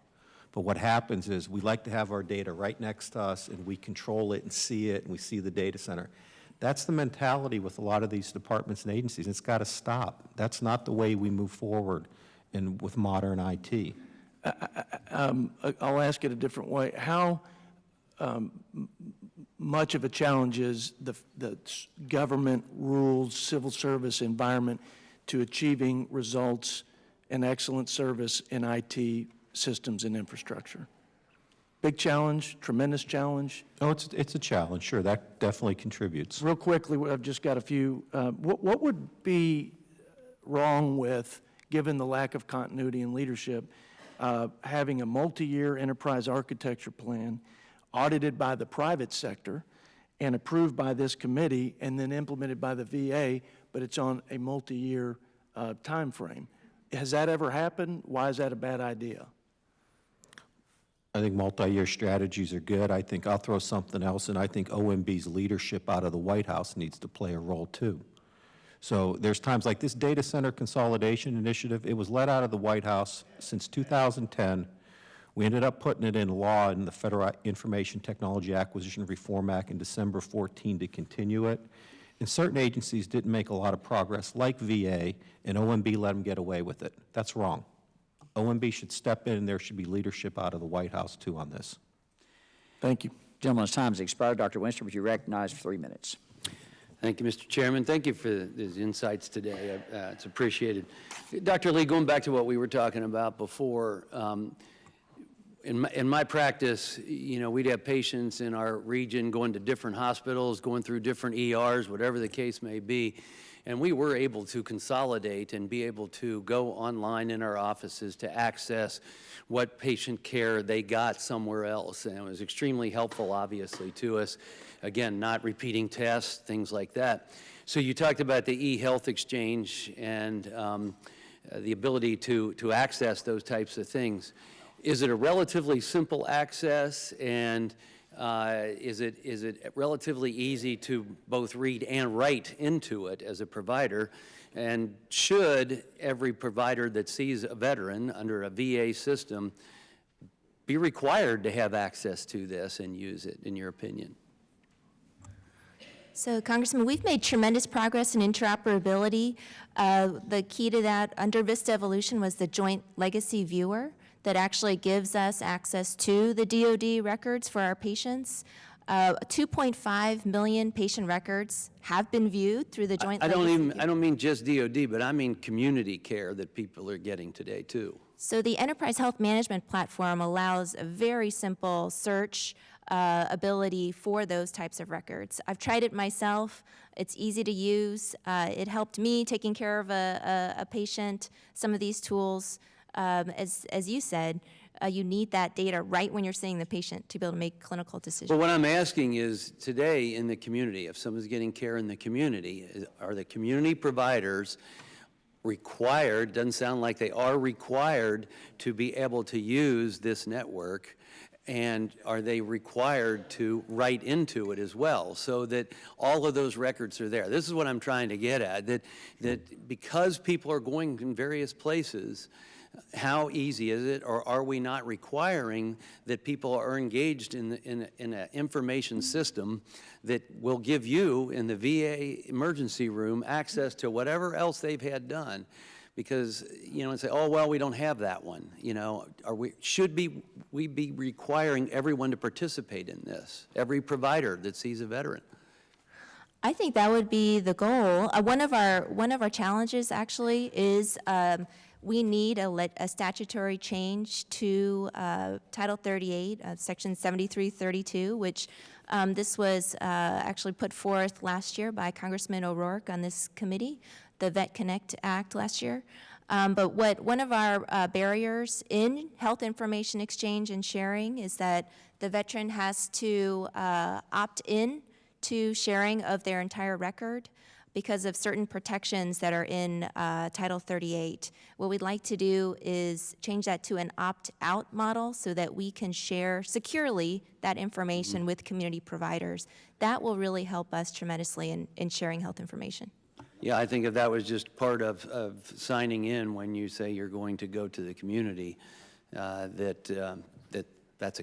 Speaker 4: But what happens is we like to have our data right next to us, and we control it and see it, and we see the data center. That's the mentality with a lot of these departments and agencies. It's got to stop. That's not the way we move forward with modern IT.
Speaker 13: I'll ask it a different way. How much of a challenge is the government rules, civil service environment to achieving results and excellent service in IT systems and infrastructure? Big challenge, tremendous challenge?
Speaker 4: Oh, it's a challenge, sure. That definitely contributes.
Speaker 13: Real quickly, I've just got a few. What would be wrong with, given the lack of continuity and leadership, having a multi-year enterprise architecture plan audited by the private sector and approved by this committee and then implemented by the VA, but it's on a multi-year time frame? Has that ever happened? Why is that a bad idea?
Speaker 4: I think multi-year strategies are good. I think I'll throw something else in. I think OMB's leadership out of the White House needs to play a role too. So there's times like this data center consolidation initiative, it was led out of the White House since 2010. We ended up putting it in law in the Federal Information Technology Acquisition Reform Act in December 14 to continue it. And certain agencies didn't make a lot of progress, like VA, and OMB let them get away with it. That's wrong. OMB should step in, and there should be leadership out of the White House, too, on this.
Speaker 13: Thank you.
Speaker 1: Gentleman's time has expired. Dr. Winston, would you recognize for 3 minutes?
Speaker 15: Thank you, Mr. Chairman. Thank you for these insights today. It's appreciated. Dr. Lee, going back to what we were talking about before, in my practice, we'd have patients in our region going to different hospitals, going through different ERs, whatever the case may be, and we were able to consolidate and be able to go online in our offices to access what patient care they got somewhere else, and it was extremely helpful, obviously, to us. Again, not repeating tests, things like that. So you talked about the e-health exchange and the ability to access those types of things. Is it a relatively simple access, and is it relatively easy to both read and write into it as a provider? And should every provider that sees a veteran under a VA system be required to have access to this and use it, in your opinion?
Speaker 8: So, Congressman, we've made tremendous progress in interoperability. The key to that under Vista Evolution was the Joint Legacy Viewer that actually gives us access to the DoD records for our patients. 2.5 million patient records have been viewed through the Joint Legacy Viewer.
Speaker 15: I don't mean just DoD, but I mean community care that people are getting today, too.
Speaker 8: So the Enterprise Health Management Platform allows a very simple search ability for those types of records. I've tried it myself. It's easy to use. It helped me taking care of a patient. Some of these tools, as you said, you need that data right when you're seeing the patient to be able to make clinical decisions.
Speaker 15: Well, what I'm asking is, today in the community, if someone's getting care in the community, are the community providers required, doesn't sound like they are required, to be able to use this network? And are they required to write into it as well, so that all of those records are there? This is what I'm trying to get at, that because people are going in various places, how easy is it, or are we not requiring that people are engaged in an information system that will give you in the VA emergency room access to whatever else they've had done? Because, and say, oh, well, we don't have that one. Should we be requiring everyone to participate in this, every provider that sees a veteran?
Speaker 8: I think that would be the goal. One of our challenges actually is we need a statutory change to Title 38, Section 7332, which this was actually put forth last year by Congressman O'Rourke on this committee, the Vet Connect Act last year. But one of our barriers in health information exchange and sharing is that the veteran has to opt in to sharing of their entire record because of certain protections that are in Title 38. What we'd like to do is change that to an opt-out model so that we can share securely that information with community providers. That will really help us tremendously in sharing health information.
Speaker 15: Yeah, I think if that was just part of signing in when you say you're going to go to the community, that's a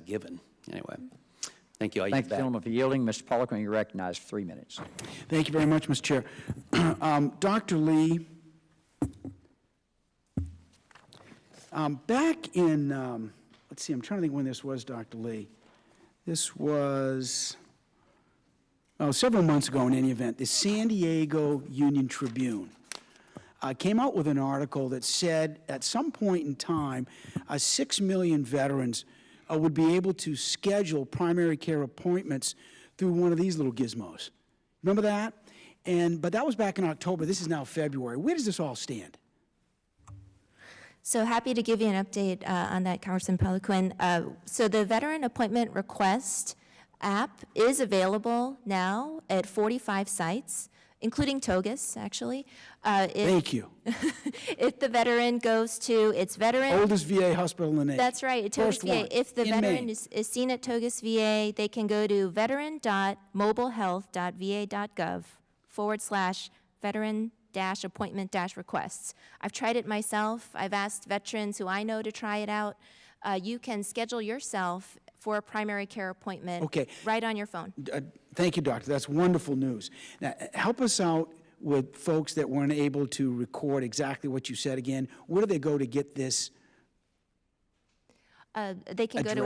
Speaker 15: given. Anyway, thank you. I yield
Speaker 1: Thank the
Speaker 15: back.
Speaker 1: gentleman for yielding. Mr. Poliquin, you're recognized for 3 minutes.
Speaker 14: Thank you very much, Mr. Chair. Dr. Lee, back in, let's see, I'm trying to think when this was, Dr. Lee. This was, several months ago in any event, the San Diego Union Tribune came out with an article that said at some point in time, 6 million veterans would be able to schedule primary care appointments through one of these little gizmos. Remember that? But that was back in October. This is now February. Where does this all stand?
Speaker 8: So happy to give you an update on that, Congressman Poliquin. So the Veteran Appointment Request app is available now at 45 sites, including Togus, actually.
Speaker 14: Thank you.
Speaker 8: If the veteran goes to its veteran...
Speaker 14: Oldest VA hospital in the nation.
Speaker 8: That's right, at Togus
Speaker 14: First
Speaker 8: VA.
Speaker 14: one,
Speaker 8: If the
Speaker 14: in
Speaker 8: veteran
Speaker 14: Maine.
Speaker 8: is seen at Togus VA, they can go to veteran.mobilehealth.va.gov/veteran-appointment-requests. I've tried it myself. I've asked veterans who I know to try it out. You can schedule yourself for a primary care appointment right on your phone.
Speaker 14: Thank you, doctor. That's wonderful news. Now, help us out with folks that weren't able to record exactly what you said again. Where do they go to get this?
Speaker 8: They can go to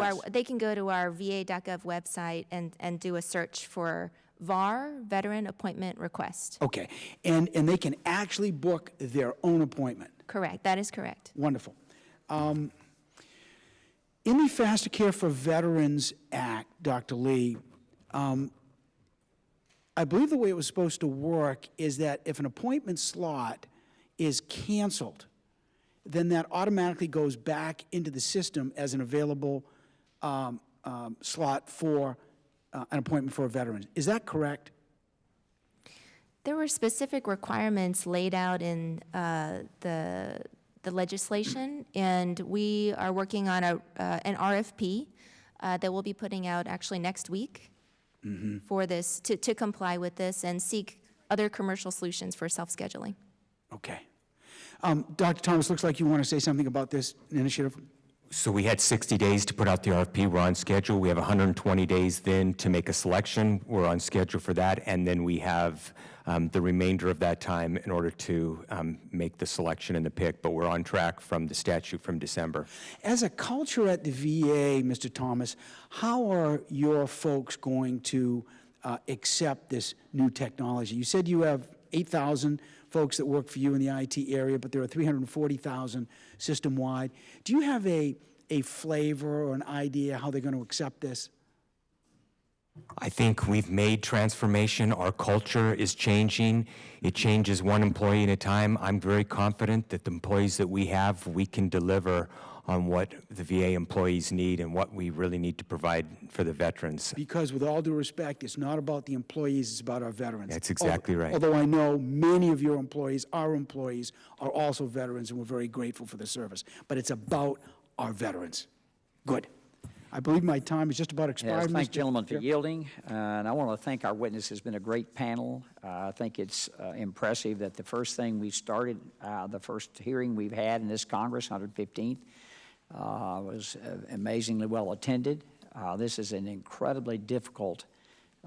Speaker 8: our va.gov website and do a search for VAR, Veteran Appointment Request.
Speaker 14: Okay, and they can actually book their own appointment.
Speaker 8: Correct. That is correct.
Speaker 14: Wonderful. In the Faster Care for Veterans Act, Dr. Lee, I believe the way it was supposed to work is that if an appointment slot is canceled, then that automatically goes back into the system as an available slot for an appointment for a veteran. Is that correct?
Speaker 8: There were specific requirements laid out in the legislation, and we are working on an RFP that we'll be putting out actually next week for this, to comply with this and seek other commercial solutions for self-scheduling.
Speaker 14: Okay. Dr. Thomas, looks like you want to say something about this initiative.
Speaker 3: So we had 60 days to put out the RFP. We're on schedule. We have 120 days then to make a selection. We're on schedule for that. And then we have the remainder of that time in order to make the selection and the pick. But we're on track from the statute from December.
Speaker 14: As a culture at the VA, Mr. Thomas, how are your folks going to accept this new technology? You said you have 8,000 folks that work for you in the IT area, but there are 340,000 system-wide. Do you have a flavor or an idea how they're going to accept this?
Speaker 3: I think we've made transformation. Our culture is changing. It changes one employee at a time. I'm very confident that the employees that we have, we can deliver on what the VA employees need and what we really need to provide for the veterans.
Speaker 14: Because with all due respect, it's not about the employees, it's about our veterans.
Speaker 3: That's exactly right.
Speaker 14: Although I know many of your employees, our employees, are also veterans, and we're very grateful for the service. But it's about our veterans. Good. I believe my time is just about expired.
Speaker 1: Yes, thank
Speaker 14: Mr.
Speaker 1: gentlemen for
Speaker 14: Chair.
Speaker 1: yielding. And I want to thank our witnesses. It's been a great panel. I think it's impressive that the first thing we started, the first hearing we've had in this Congress, 115th, was amazingly well attended. This is an incredibly difficult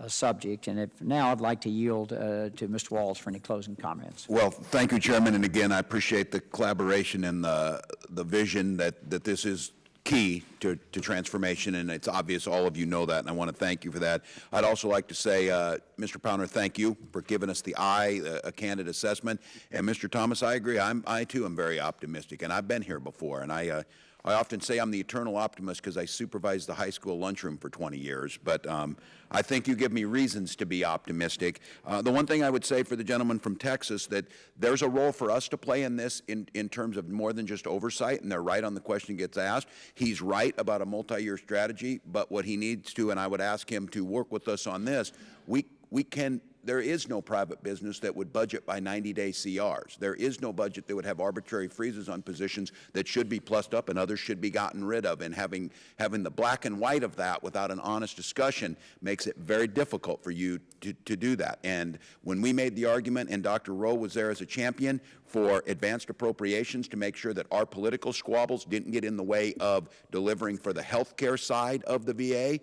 Speaker 1: subject. And now I'd like to yield to Mr. Walls for any closing comments.
Speaker 2: Well, thank you, Chairman, and again, I appreciate the collaboration and the vision that this is key to transformation, and it's obvious all of you know that, and I want to thank you for that. I'd also like to say, Mr. Powner, thank you for giving us a candid assessment, and Mr. Thomas, I agree. I too am very optimistic, and I've been here before, and I I often say I'm the eternal optimist because I supervised the high school lunchroom for 20 years, but I think you give me reasons to be optimistic. The one thing I would say for the gentleman from Texas, that there's a role for us to play in this in terms of more than just oversight, and they're right on the question gets asked. He's right about a multi-year strategy, but what he needs to, and I would ask him to work with us on this, there is no private business that would budget by 90-day CRs. There is no budget that would have arbitrary freezes on positions that should be plussed up and others should be gotten rid of. And having the black and white of that without an honest discussion makes it very difficult for you to do that. And when we made the argument, and Dr. Rowe was there as a champion for advanced appropriations to make sure that our political squabbles didn't get in the way of delivering for the health care side of the VA,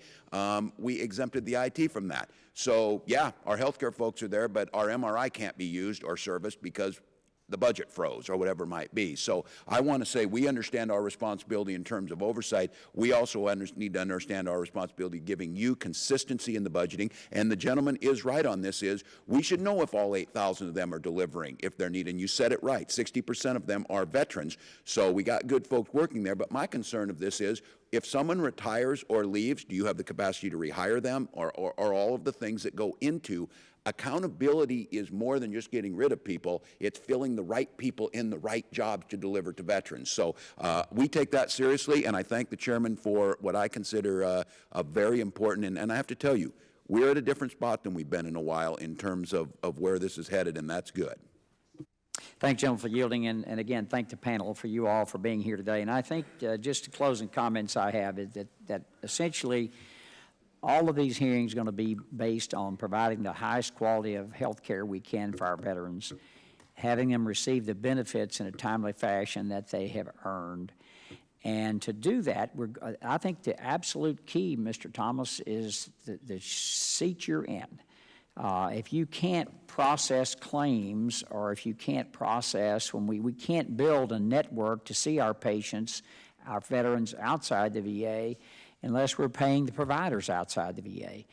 Speaker 2: we exempted the IT from that. So, yeah, our healthcare folks are there, but our MRI can't be used or serviced because the budget froze or whatever it might be. So I want to say we understand our responsibility in terms of oversight. We also need to understand our responsibility giving you consistency in the budgeting. And the gentleman is right on this, is we should know if all 8,000 of them are delivering if they're needed. And you said it right, 60% of them are veterans. So we got good folks working there. But my concern of this is, if someone retires or leaves, do you have the capacity to rehire them, or all of the things that go into accountability? Is more than just getting rid of people. It's filling the right people in the right jobs to deliver to veterans. So we take that seriously, and I thank the chairman for what I consider a very important, and I have to tell you, we're at a different spot than we've been in a while in terms of where this is headed, and that's good.
Speaker 1: Thank you, gentlemen, for yielding, and again, thank the panel for you all for being here today. And I think just the closing comments I have is that essentially all of these hearings are going to be based on providing the highest quality of health care we can for our veterans, having them receive the benefits in a timely fashion that they have earned. And to do that, I think the absolute key, Mr. Thomas, is the seat you're in. If you can't process claims, or if you can't process, when we can't build a network to see our patients, our veterans outside the VA, unless we're paying the providers outside the VA.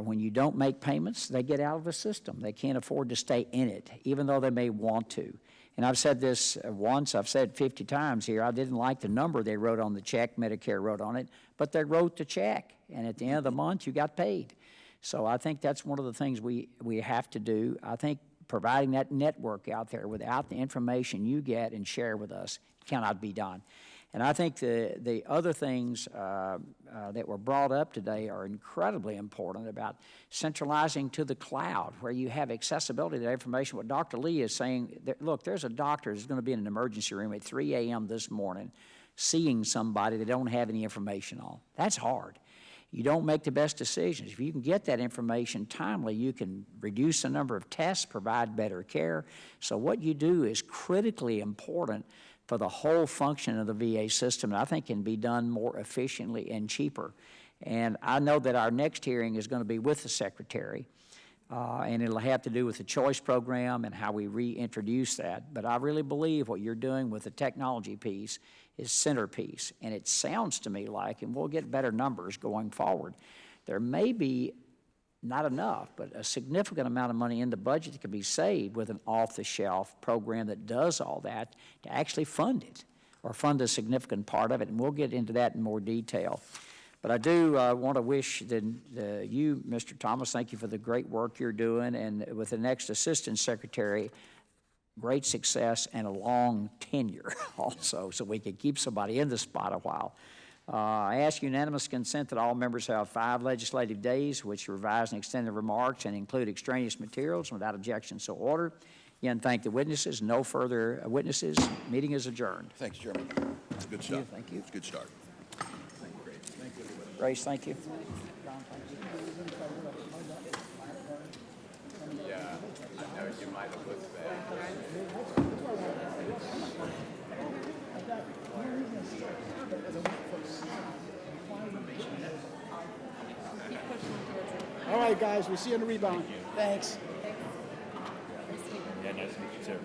Speaker 1: When you don't make payments, they get out of the system. They can't afford to stay in it, even though they may want to. And I've said this once, I've said 50 times here, I didn't like the number they wrote on the check, Medicare wrote on it, but they wrote the check, and at the end of the month, you got paid. So I think that's one of the things we have to do. I think providing that network out there without the information you get and share with us cannot be done. And I think the other things that were brought up today are incredibly important about centralizing to the cloud, where you have accessibility to that information. What Dr. Lee is saying, look, there's a doctor who's going to be in an emergency room at 3 a.m. this morning seeing somebody they don't have any information on. That's hard. You don't make the best decisions. If you can get that information timely, you can reduce the number of tests, provide better care. So what you do is critically important for the whole function of the VA system, and I think can be done more efficiently and cheaper. And I know that our next hearing is going to be with the Secretary, and it'll have to do with the choice program and how we reintroduce that. But I really believe what you're doing with the technology piece is centerpiece, and it sounds to me like, and we'll get better numbers going forward, there may be not enough, but a significant amount of money in the budget that could be saved with an off-the-shelf program that does all that to actually fund it, or fund a significant part of it, and we'll get into that in more detail. But I do want to wish you, Mr. Thomas, thank you for the great work you're doing, and with the next Assistant Secretary, great success and a long tenure also, so we can keep somebody in the spot a while. I ask unanimous consent that all members have 5 legislative days, which revise and extend their remarks and include extraneous materials. Without objection, so ordered. Again, thank the witnesses. No further witnesses. Meeting is adjourned.
Speaker 2: Thanks, Chairman. It's a good start.
Speaker 1: Thank you.
Speaker 2: It's a good start.
Speaker 1: Grace, thank you.
Speaker 2: Yeah, I know you might have looked bad.
Speaker 14: All right, guys, we'll see you on the rebound. Thanks.
Speaker 3: Yeah, nice to meet you, sir.